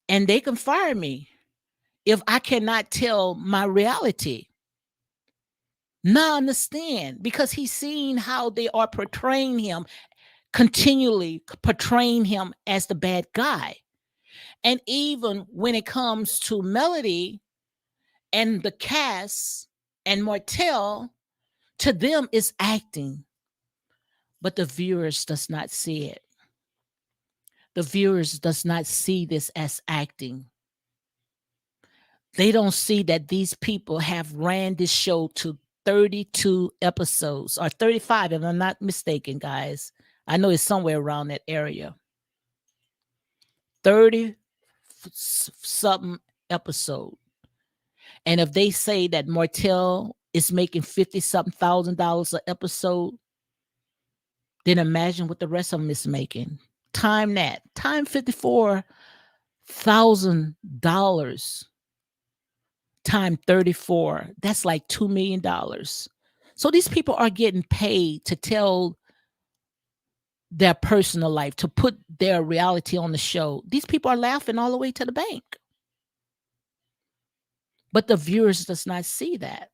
[SPEAKER 1] and they can fire me if I cannot tell my reality. Now I understand, because he's seen how they are portraying him, continually portraying him as the bad guy. And even when it comes to Melody and the cast and Martell, to them is acting, but the viewers does not see it. The viewers does not see this as acting. They don't see that these people have ran this show to 32 episodes, or 35, if I'm not mistaken, guys. I know it's somewhere around that area. 30 something episode. And if they say that Martell is making 50 something $1,000 an episode, then imagine what the rest of them is making. Time that. Time $54,000 time 34. That's like $2 million. So these people are getting paid to tell their personal life, to put their reality on the show. These people are laughing all the way to the bank. But the viewers does not see that.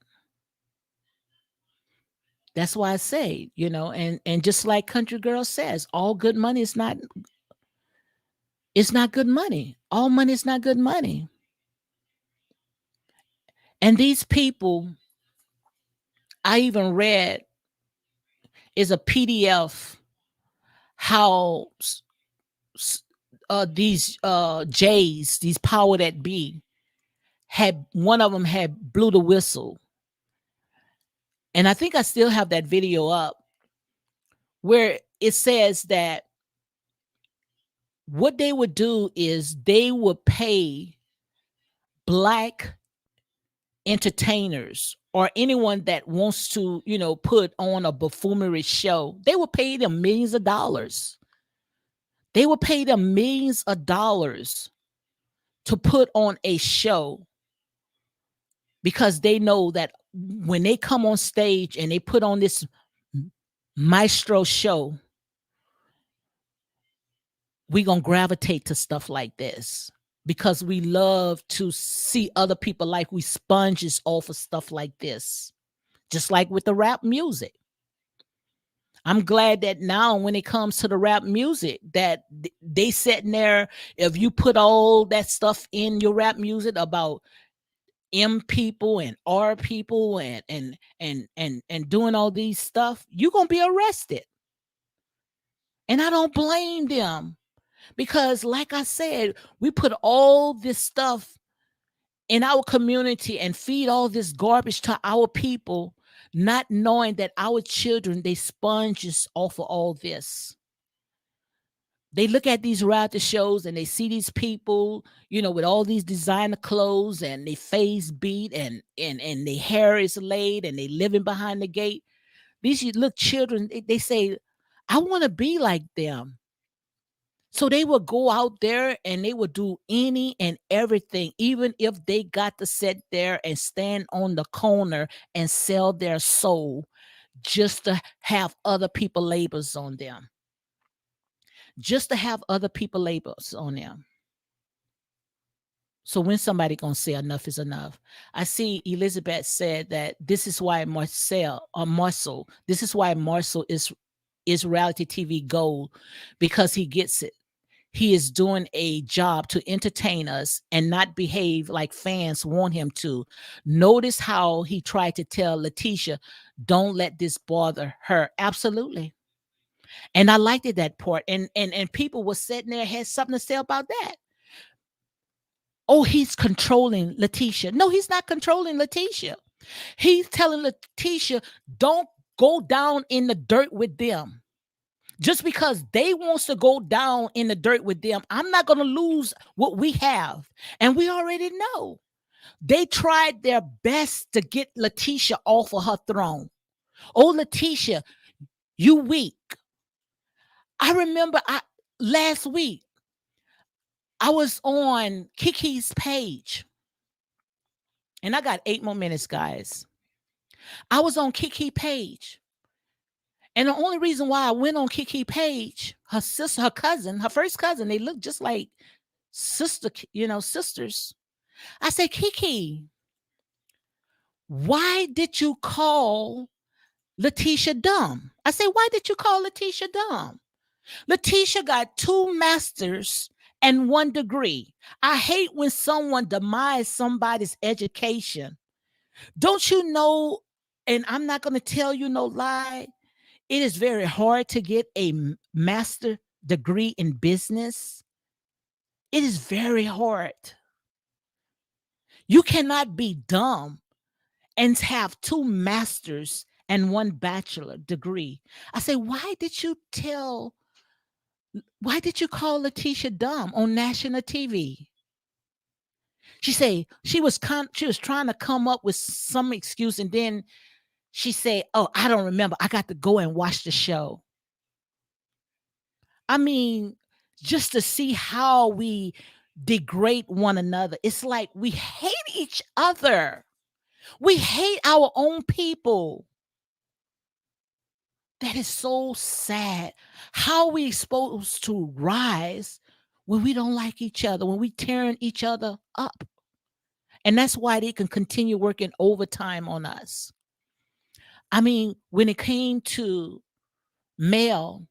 [SPEAKER 1] That's why I say, and just like Country Girl says, all good money is not, it's not good money. All money is not good money. And these people, I even read, is a PDF how these J's, these power that be, had, one of them had blew the whistle. And I think I still have that video up, where it says that what they would do is they would pay Black entertainers or anyone that wants to, put on a buffoonery show. They would pay them millions of dollars. They would pay them millions of dollars to put on a show, because they know that when they come on stage and they put on this maestro show, we're going to gravitate to stuff like this, because we love to see other people like we sponges off of stuff like this, just like with the rap music. I'm glad that now when it comes to the rap music, that they sitting there, if you put all that stuff in your rap music about M people and R people and doing all these stuff, you're going to be arrested. And I don't blame them, because like I said, we put all this stuff in our community and feed all this garbage to our people, not knowing that our children, they sponges off of all this. They look at these reality shows and they see these people, with all these designer clothes and their face beat and their hair is laid and they living behind the gate. These little children, they say, I want to be like them. So they would go out there and they would do any and everything, even if they got to sit there and stand on the corner and sell their soul just to have other people labels on them. just to have other people labels on them. So when somebody gonna say enough is enough? I see Elizabeth said that this is why Marcel, this is why Marcel is reality TV gold, because he gets it. He is doing a job to entertain us and not behave like fans want him to. Notice how he tried to tell Letitia, don't let this bother her. Absolutely. And I liked it, that part. And people were sitting there, had something to say about that. Oh, he's controlling Letitia. No, he's not controlling Letitia. He's telling Letitia, don't go down in the dirt with them. Just because they wants to go down in the dirt with them, I'm not going to lose what we have. And we already know. They tried their best to get Letitia off of her throne. Oh, Letitia, you weak. I remember last week, I was on Kiki's page. And I got 8 more minutes, guys. I was on Kiki page. And the only reason why I went on Kiki page, her sister, her cousin, her first cousin, they look just like sisters. I said, Kiki, why did you call Letitia dumb? I said, why did you call Letitia dumb? Letitia got 2 masters and 1 degree. I hate when someone demise somebody's education. Don't you know, and I'm not going to tell you no lie, it is very hard to get a master degree in business. It is very hard. You cannot be dumb and have 2 masters and 1 bachelor degree. I say, why did you call Letitia dumb on national TV? She say she was trying to come up with some excuse, and then she said, oh, I don't remember. I got to go and watch the show. I mean, just to see how we degrade one another. It's like we hate each other. We hate our own people. That is so sad. How are we supposed to rise when we don't like each other, when we tearing each other up? And that's why they can continue working overtime on us. I mean, when it came to Mel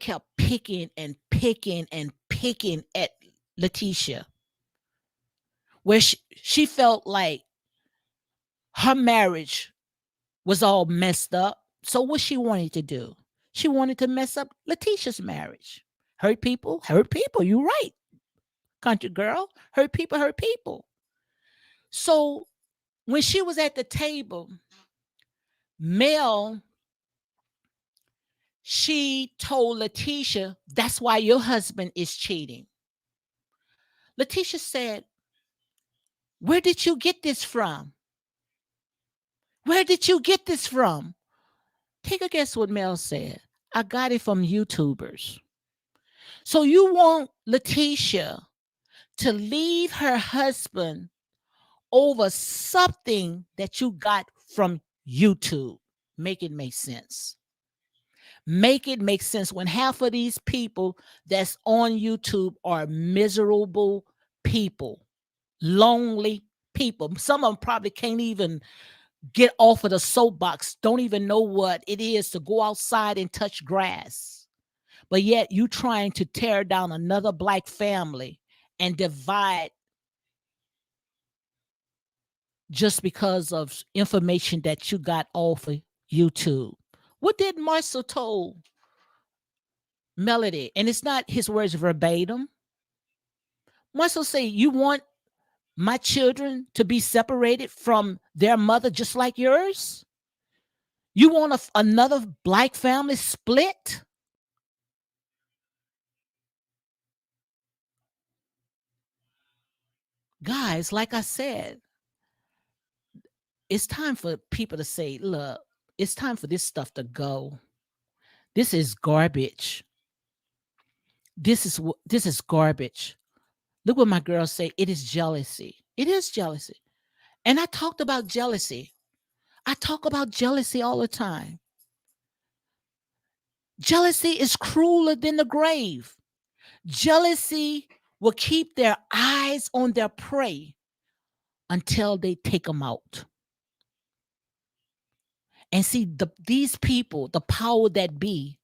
[SPEAKER 1] kept picking and picking and picking at Letitia, where she felt like her marriage was all messed up. So what she wanted to do? She wanted to mess up Letitia's marriage. Hurt people, hurt people. You're right, country girl. Hurt people, hurt people. So when she was at the table, Mel, she told Letitia, that's why your husband is cheating. Letitia said, where did you get this from? Where did you get this from? Take a guess what Mel said. I got it from YouTubers. So you want Letitia to leave her husband over something that you got from YouTube. Make it make sense. Make it make sense when half of these people that's on YouTube are miserable people, lonely people. Some of them probably can't even get off of the soapbox, don't even know what it is to go outside and touch grass. But yet you trying to tear down another Black family and divide just because of information that you got off of YouTube. What did Marcel told Melody? And it's not his words verbatim. Marcel say, you want my children to be separated from their mother just like yours? You want another Black family split? Guys, like I said, it's time for people to say, look, it's time for this stuff to go. This is garbage. This is garbage. Look what my girls say. It is jealousy. It is jealousy. And I talked about jealousy. I talk about jealousy all the time. Jealousy is crueler than the grave. Jealousy will keep their eyes on their prey until they take them out. And see, these people, the power that be,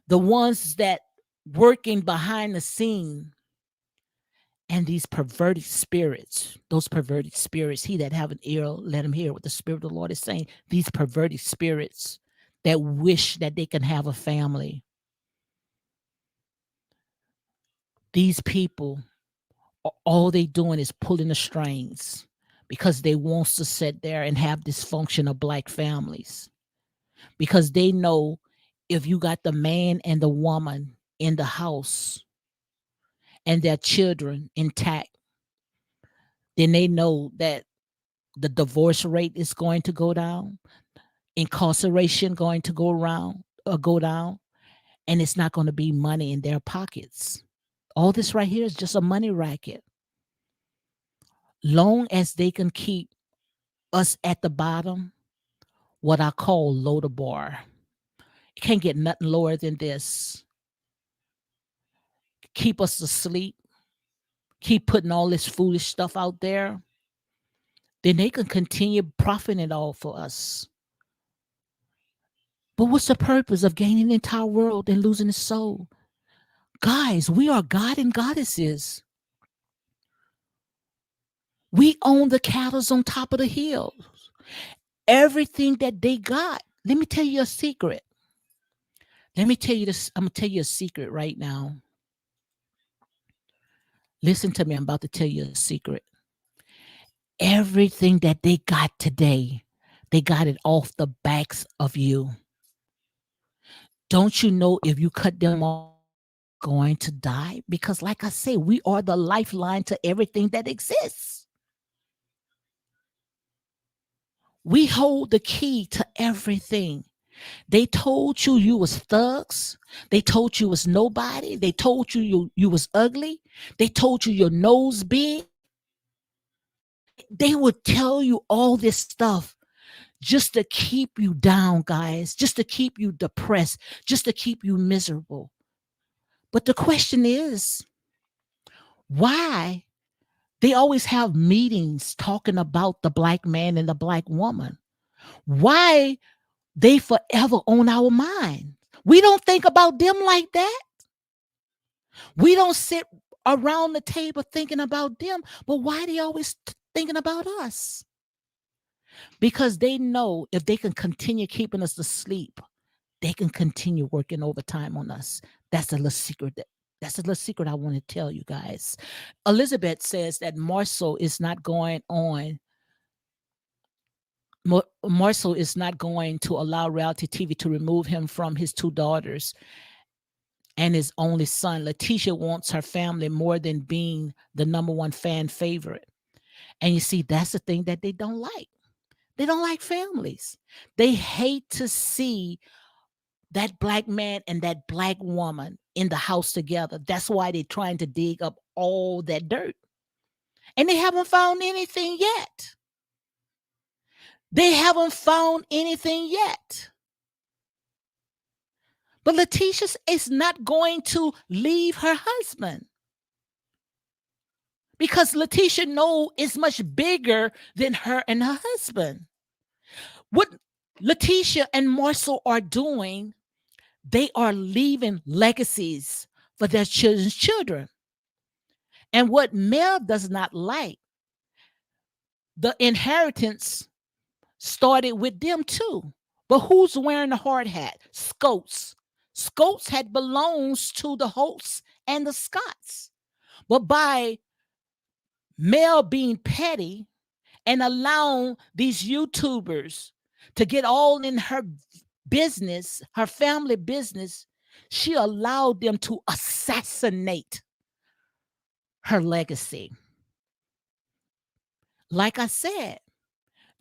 [SPEAKER 1] the ones that working behind the scene, and these perverted spirits, those perverted spirits, he that have an ear, let him hear what the Spirit of the Lord is saying. These perverted spirits that wish that they can have a family. These people, all they doing is pulling the strings because they wants to sit there and have dysfunction of black families. Because they know if you got the man and the woman in the house and their children intact, then they know that the divorce rate is going to go down, incarceration going to go down, and it's not going to be money in their pockets. All this right here is just a money racket. Long as they can keep us at the bottom, what I call low the bar. You can't get nothing lower than this. Keep us asleep, keep putting all this foolish stuff out there, then they can continue profiting off for us. But what's the purpose of gaining the entire world and losing his soul? Guys, we are God and goddesses. We own the cattle on top of the hills. Everything that they got. Let me tell you a secret. Let me tell you this. I'm going to tell you a secret right now. Listen to me. I'm about to tell you a secret. Everything that they got today, they got it off the backs of you. Don't you know if you cut them off, going to die? Because like I say, we are the lifeline to everything that exists. We hold the key to everything. They told you you was thugs. They told you was nobody. They told you was ugly. They told you your nose big. They would tell you all this stuff just to keep you down, guys, just to keep you depressed, just to keep you miserable. But the question is, why they always have meetings talking about the black man and the black woman? Why they forever on our mind? We don't think about them like that. We don't sit around the table thinking about them, but why they always thinking about us? Because they know if they can continue keeping us asleep, they can continue working overtime on us. That's a little secret. That's a little secret I want to tell you guys. Elizabeth says that Marcel is not going on. Marcel is not going to allow reality TV to remove him from his two daughters and his only son. Letitia wants her family more than being the number one fan favorite. And you see, that's the thing that they don't like. They don't like families. They hate to see that black man and that black woman in the house together. That's why they're trying to dig up all that dirt. And they haven't found anything yet. They haven't found anything yet. But Letitia is not going to leave her husband. Because Letitia knows it's much bigger than her and her husband. What Letitia and Marcel are doing, they are leaving legacies for their children's children. And what Mel does not like, the inheritance started with them too. But who's wearing the hard hat? Scots. Scots had belongs to the Holts and the Scots. But by Mel being petty and allowing these YouTubers to get all in her business, her family business, she allowed them to assassinate her legacy. Like I said,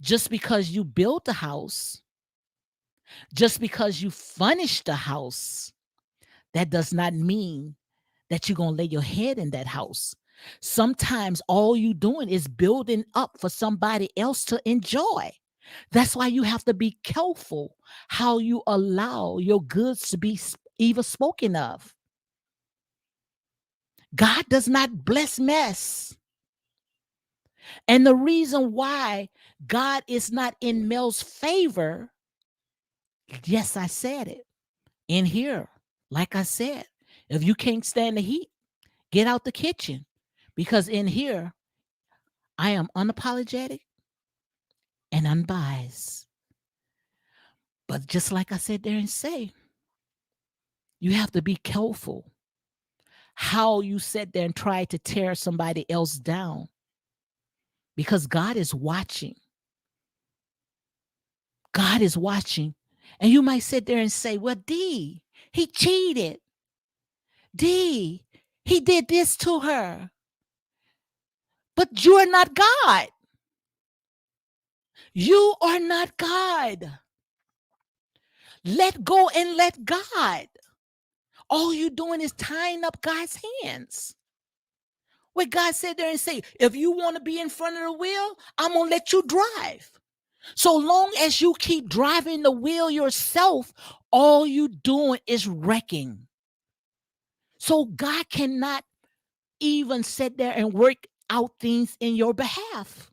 [SPEAKER 1] just because you built a house, just because you furnished a house, that does not mean that you're going to lay your head in that house. Sometimes all you doing is building up for somebody else to enjoy. That's why you have to be careful how you allow your goods to be evil spoken of. God does not bless mess. And the reason why God is not in Mel's favor, yes, I said it, in here. Like I said, if you can't stand the heat, get out the kitchen. Because in here, I am unapologetic and unbiased. But just like I said there and say, you have to be careful how you sit there and try to tear somebody else down. Because God is watching. God is watching. And you might sit there and say, well, D, he cheated. D, he did this to her. But you are not God. You are not God. Let go and let God. All you're doing is tying up God's hands. Where God said there and say, if you want to be in front of the wheel, I'm going to let you drive. So long as you keep driving the wheel yourself, all you doing is wrecking. So God cannot even sit there and work out things in your behalf.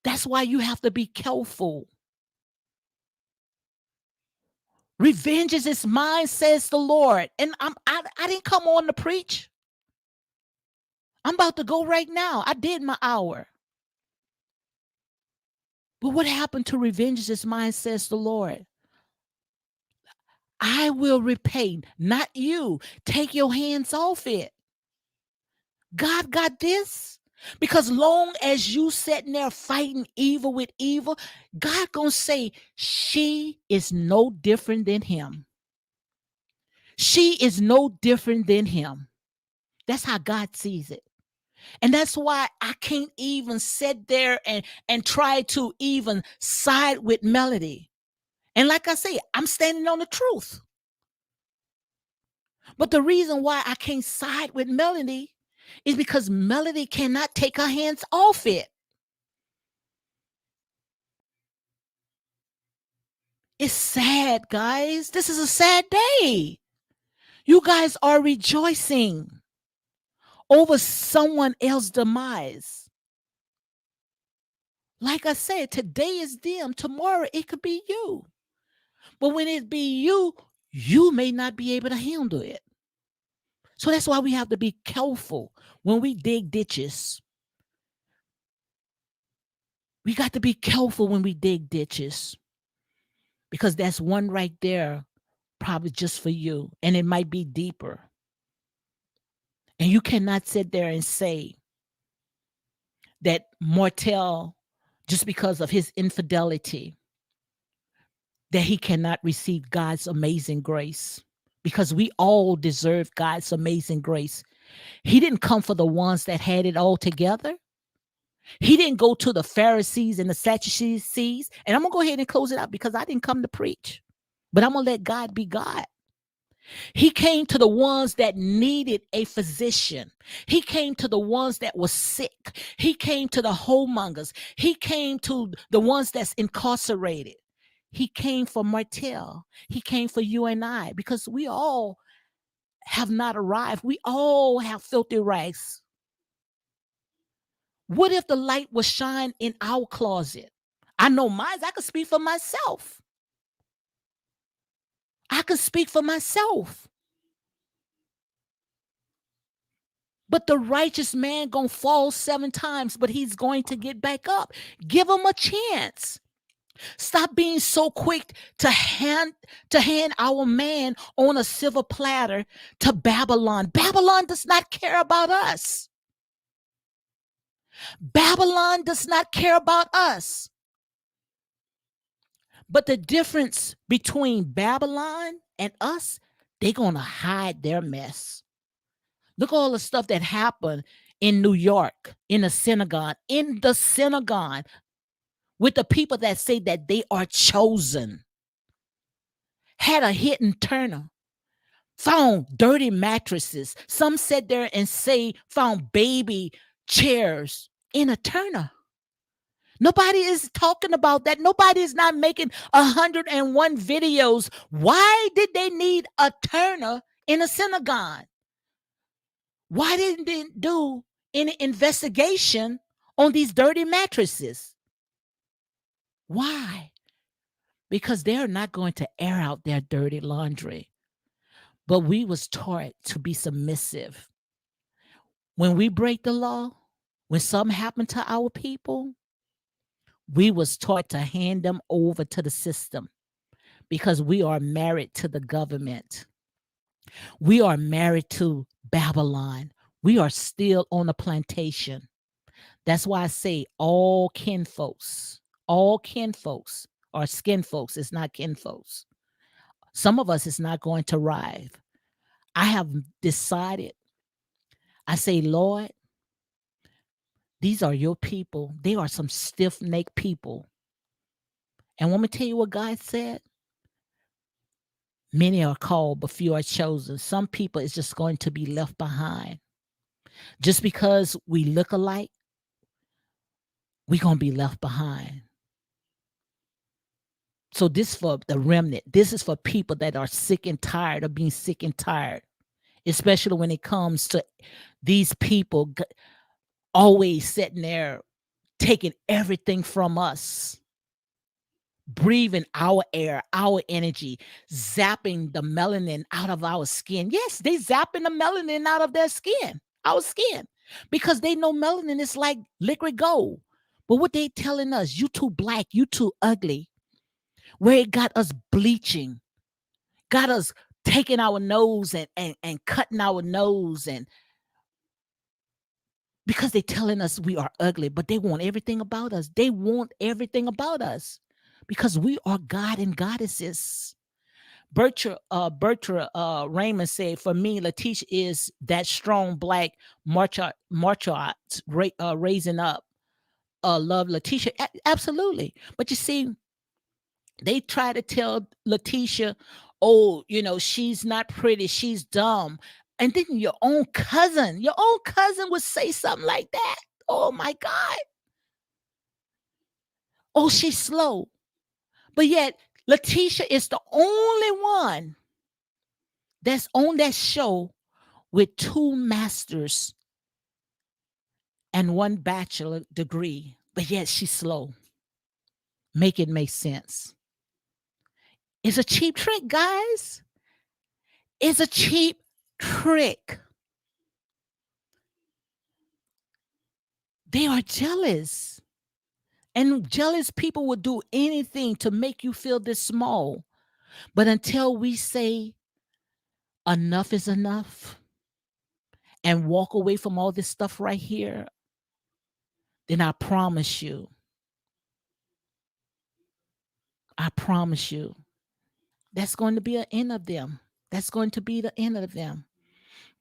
[SPEAKER 1] That's why you have to be careful. Revenge is mine, says the Lord. And I didn't come on to preach. I'm about to go right now. I did my hour. But what happened to revenge is mine, says the Lord. I will repay, not you. Take your hands off it. God got this. Because long as you sitting there fighting evil with evil, God gonna say, she is no different than him. She is no different than him. That's how God sees it. And that's why I can't even sit there and try to even side with Melody. And like I say, I'm standing on the truth. But the reason why I can't side with Melody is because Melody cannot take her hands off it. It's sad, guys. This is a sad day. You guys are rejoicing over someone else's demise. Like I said, today is them. Tomorrow it could be you. But when it be you, you may not be able to handle it. So that's why we have to be careful when we dig ditches. We got to be careful when we dig ditches. Because that's one right there, probably just for you. And it might be deeper. And you cannot sit there and say that Martell, just because of his infidelity, that he cannot receive God's amazing grace. Because we all deserve God's amazing grace. He didn't come for the ones that had it all together. He didn't go to the Pharisees and the Sadducees. And I'm going to go ahead and close it out because I didn't come to preach. But I'm going to let God be God. He came to the ones that needed a physician. He came to the ones that were sick. He came to the whoremongers. He came to the ones that's incarcerated. He came for Martell. He came for you and I because we all have not arrived. We all have filthy rags. What if the light was shine in our closet? I know mine. I could speak for myself. I could speak for myself. But the righteous man gonna fall 7 times, but he's going to get back up. Give him a chance. Stop being so quick to hand our man on a silver platter to Babylon. Babylon does not care about us. Babylon does not care about us. But the difference between Babylon and us, they're gonna hide their mess. Look at all the stuff that happened in New York, in the synagogue, with the people that say that they are chosen. Had a hidden turner, found dirty mattresses. Some sat there and found baby chairs in a turner. Nobody is talking about that. Nobody is not making 101 videos. Why did they need a turner in a synagogue? Why didn't they do any investigation on these dirty mattresses? Why? Because they're not going to air out their dirty laundry. But we was taught to be submissive. When we break the law, when something happened to our people, we was taught to hand them over to the system because we are married to the government. We are married to Babylon. We are still on a plantation. That's why I say all kinfolks are skin folks. It's not kinfolks. Some of us is not going to rise. I have decided, I say, Lord, these are your people. They are some stiff necked people. And want me to tell you what God said? Many are called, but few are chosen. Some people is just going to be left behind. Just because we look alike, we're going to be left behind. So this for the remnant. This is for people that are sick and tired of being sick and tired, especially when it comes to these people always sitting there taking everything from us, breathing our air, our energy, zapping the melanin out of our skin. Yes, they zapping the melanin out of their skin, our skin, because they know melanin is like liquid gold. But what they telling us, you too black, you too ugly, where it got us bleaching, got us taking our nose and cutting our nose, and because they telling us we are ugly, but they want everything about us. They want everything about us because we are God and goddesses. Bertra Raymond said, for me, Letitia is that strong black martial raising up. Love Letitia. Absolutely. But you see, they try to tell Letitia, oh, she's not pretty, she's dumb. And then your own cousin would say something like that. Oh my God. Oh, she's slow. But yet, Letitia is the only one that's on that show with 2 masters and 1 bachelor degree. But yet she's slow. Make it make sense. It's a cheap trick, guys. It's a cheap trick. They are jealous. And jealous people will do anything to make you feel this small. But until we say enough is enough and walk away from all this stuff right here, then I promise you, that's going to be an end of them. That's going to be the end of them.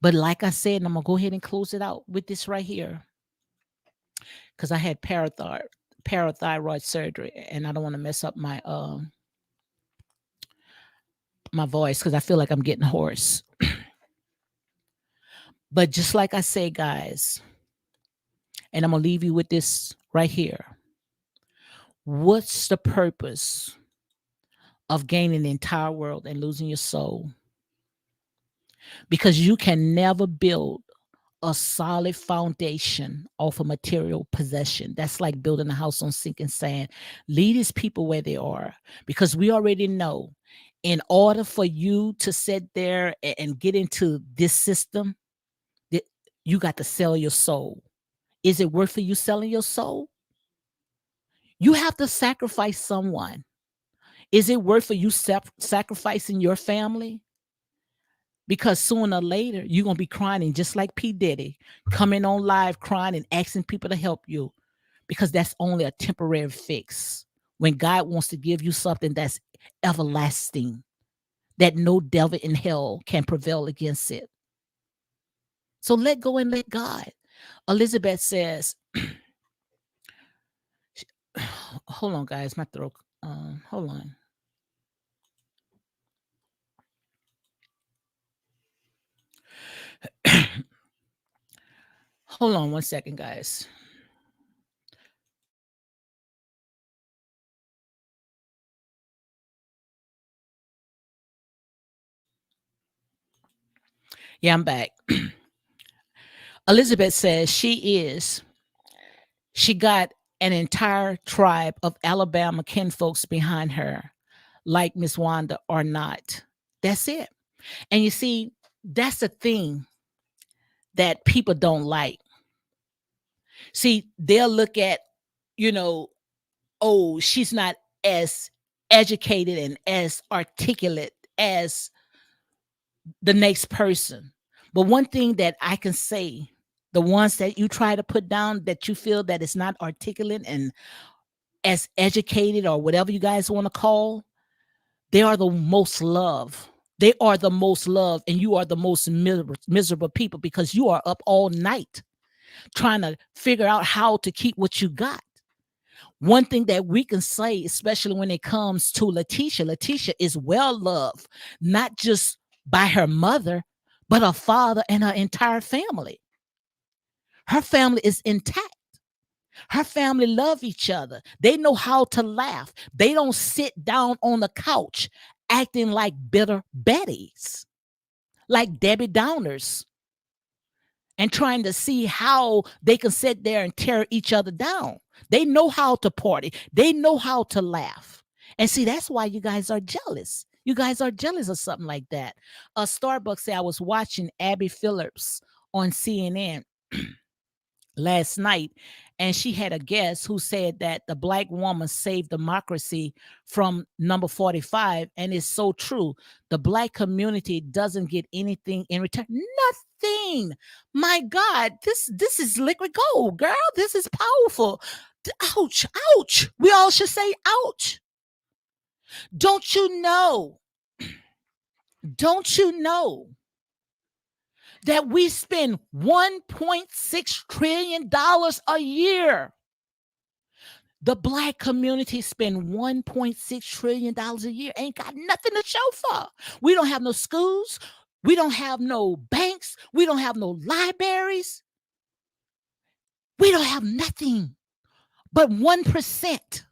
[SPEAKER 1] But like I said, and I'm going to go ahead and close it out with this right here, because I had parathyroid surgery, and I don't want to mess up my voice because I feel like I'm getting hoarse. But just like I say, guys, and I'm going to leave you with this right here. What's the purpose of gaining the entire world and losing your soul? Because you can never build a solid foundation off a material possession. That's like building a house on sinking sand. Lead these people where they are, because we already know in order for you to sit there and get into this system, that you got to sell your soul. Is it worth for you selling your soul? You have to sacrifice someone. Is it worth for you sacrificing your family? Because sooner or later, you're going to be crying just like P. Diddy, coming on live crying and asking people to help you, because that's only a temporary fix. When God wants to give you something that's everlasting, that no devil in hell can prevail against it. So let go and let God. Elizabeth says, hold on, guys, my throat. Hold on. Hold on 1 second, guys. Yeah, I'm back. Elizabeth says she got an entire tribe of Alabama kinfolks behind her, like Miss Wanda or not. That's it. And you see, that's the thing that people don't like. See, they'll look at, you know, oh, she's not as educated and as articulate as the next person. But one thing that I can say, the ones that you try to put down that you feel that it's not articulate and as educated or whatever you guys want to call, they are the most loved. They are the most loved, and you are the most miserable people because you are up all night trying to figure out how to keep what you got. One thing that we can say, especially when it comes to Letitia is well loved, not just by her mother, but her father and her entire family. Her family is intact. Her family love each other. They know how to laugh. They don't sit down on the couch acting like bitter Bettys, like Debbie Downers, and trying to see how they can sit there and tear each other down. They know how to party. They know how to laugh. And see, that's why you guys are jealous. You guys are jealous of something like that. Starbucks said I was watching Abby Phillips on CNN last night, and she had a guest who said that the black woman saved democracy from number 45, and it's so true. The black community doesn't get anything in return. Nothing. My God, this is liquid gold, girl. This is powerful. Ouch, ouch. We all should say ouch. Don't you know? Don't you know that we spend $1.6 trillion a year? The black community spend $1.6 trillion a year. Ain't got nothing to show for. We don't have no schools. We don't have no banks. We don't have no libraries. We don't have nothing but 1%.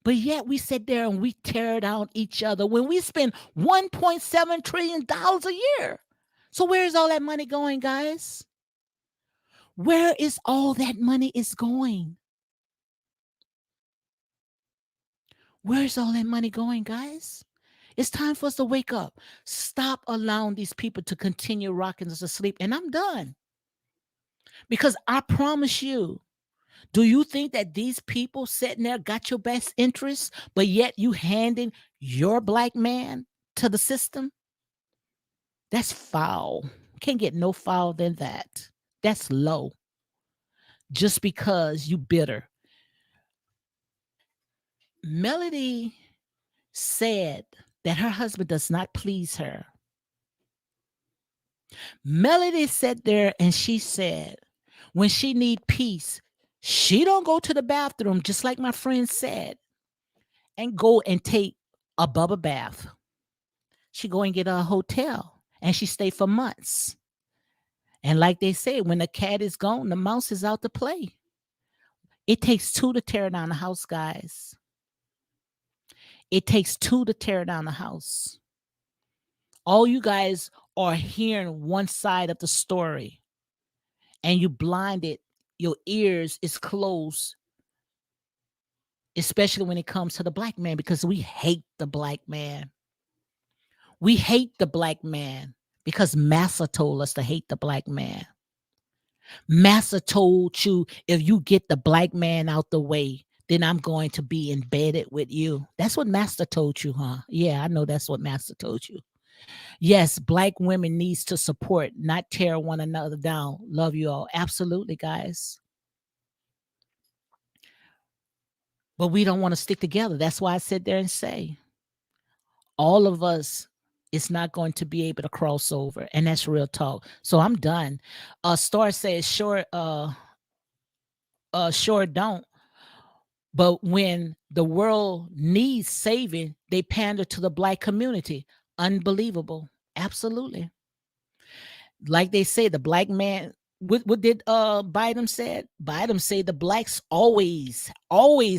[SPEAKER 1] But yet we sit there and we tear down each other when we spend $1.7 trillion a year. So where's all that money going, guys? Where is all that money is going? Where's all that money going, guys? It's time for us to wake up. Stop allowing these people to continue rocking us to sleep. And I'm done. Because I promise you, do you think that these people sitting there got your best interests, but yet you handing your black man to the system? That's foul. Can't get no foul than that. That's low. Just because you bitter. Melody said that her husband does not please her. Melody sat there and she said, when she need peace, she don't go to the bathroom, just like my friend said, and go and take a bubble bath. She go and get a hotel and she stay for months. And like they say, when the cat is gone, the mouse is out to play. It takes two to tear down the house, guys. It takes two to tear down the house. All you guys are hearing one side of the story and you blinded, your ears is closed, especially when it comes to the black man, because we hate the black man. We hate the black man because Massa told us to hate the black man. Massa told you, if you get the black man out the way, then I'm going to be embedded with you. That's what Master told you, huh? Yeah, I know that's what Master told you. Yes, black women needs to support, not tear one another down. Love you all. Absolutely, guys. But we don't want to stick together. That's why I sit there and say, all of us is not going to be able to cross over. And that's real talk. So I'm done. Star says, sure don't. But when the world needs saving, they pander to the black community. Unbelievable. Absolutely. Like they say, the black man, what did Biden said? Biden said the blacks always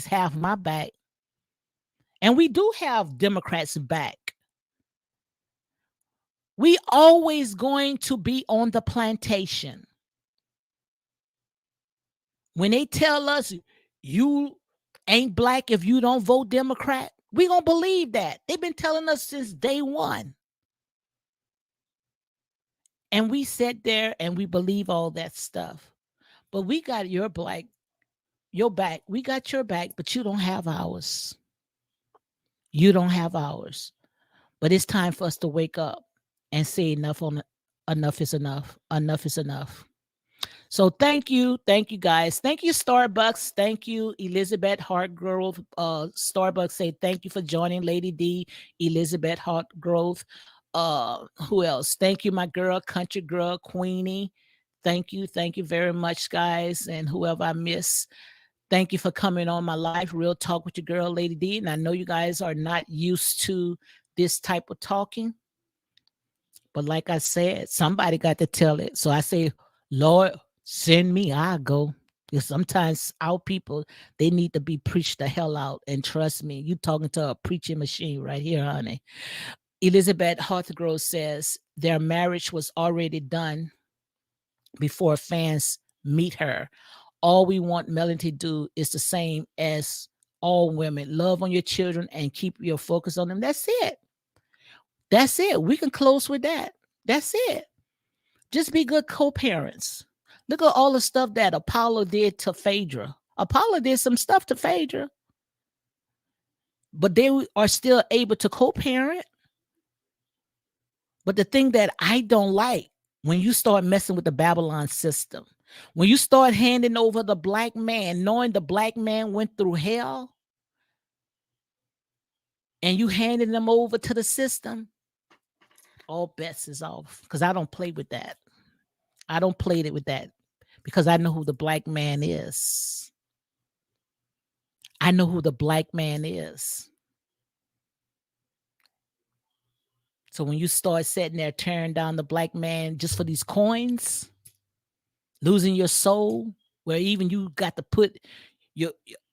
[SPEAKER 1] have my back. And we do have Democrats back. We always going to be on the plantation. When they tell us you ain't black if you don't vote Democrat, we gonna believe that. They've been telling us since day one. And we sit there and we believe all that stuff. But we got your back. We got your back, but you don't have ours. You don't have ours. But it's time for us to wake up and say enough is enough. Enough is enough. So thank you. Thank you guys. Thank you, Starbucks. Thank you, Elizabeth Hartgrove. Starbucks say thank you for joining Lady D, Elizabeth Hartgrove. Who else? Thank you, my girl, country girl, Queenie. Thank you. Thank you very much, guys. And whoever I miss, thank you for coming on my live Real Talk with your girl, Lady D. And I know you guys are not used to this type of talking. But like I said, somebody got to tell it. So I say, Lord, send me, I go. Because sometimes our people, they need to be preached the hell out. And trust me, you talking to a preaching machine right here, honey. Elizabeth Hartgrove says their marriage was already done before fans meet her. All we want Melanie to do is the same as all women. Love on your children and keep your focus on them. That's it. That's it. We can close with that. That's it. Just be good co-parents. Look at all the stuff that Apollo did to Phaedra. Apollo did some stuff to Phaedra, but they are still able to co-parent. But the thing that I don't like, when you start messing with the Babylon system, when you start handing over the black man, knowing the black man went through hell, and you handing them over to the system, all bets is off. Because I don't play with that. I don't play it with that because I know who the black man is. I know who the black man is. So when you start sitting there tearing down the black man just for these coins, losing your soul, where even you got to put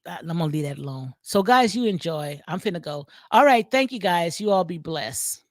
[SPEAKER 1] I'm gonna leave that alone. So guys, you enjoy. I'm finna go. All right, thank you guys. You all be blessed.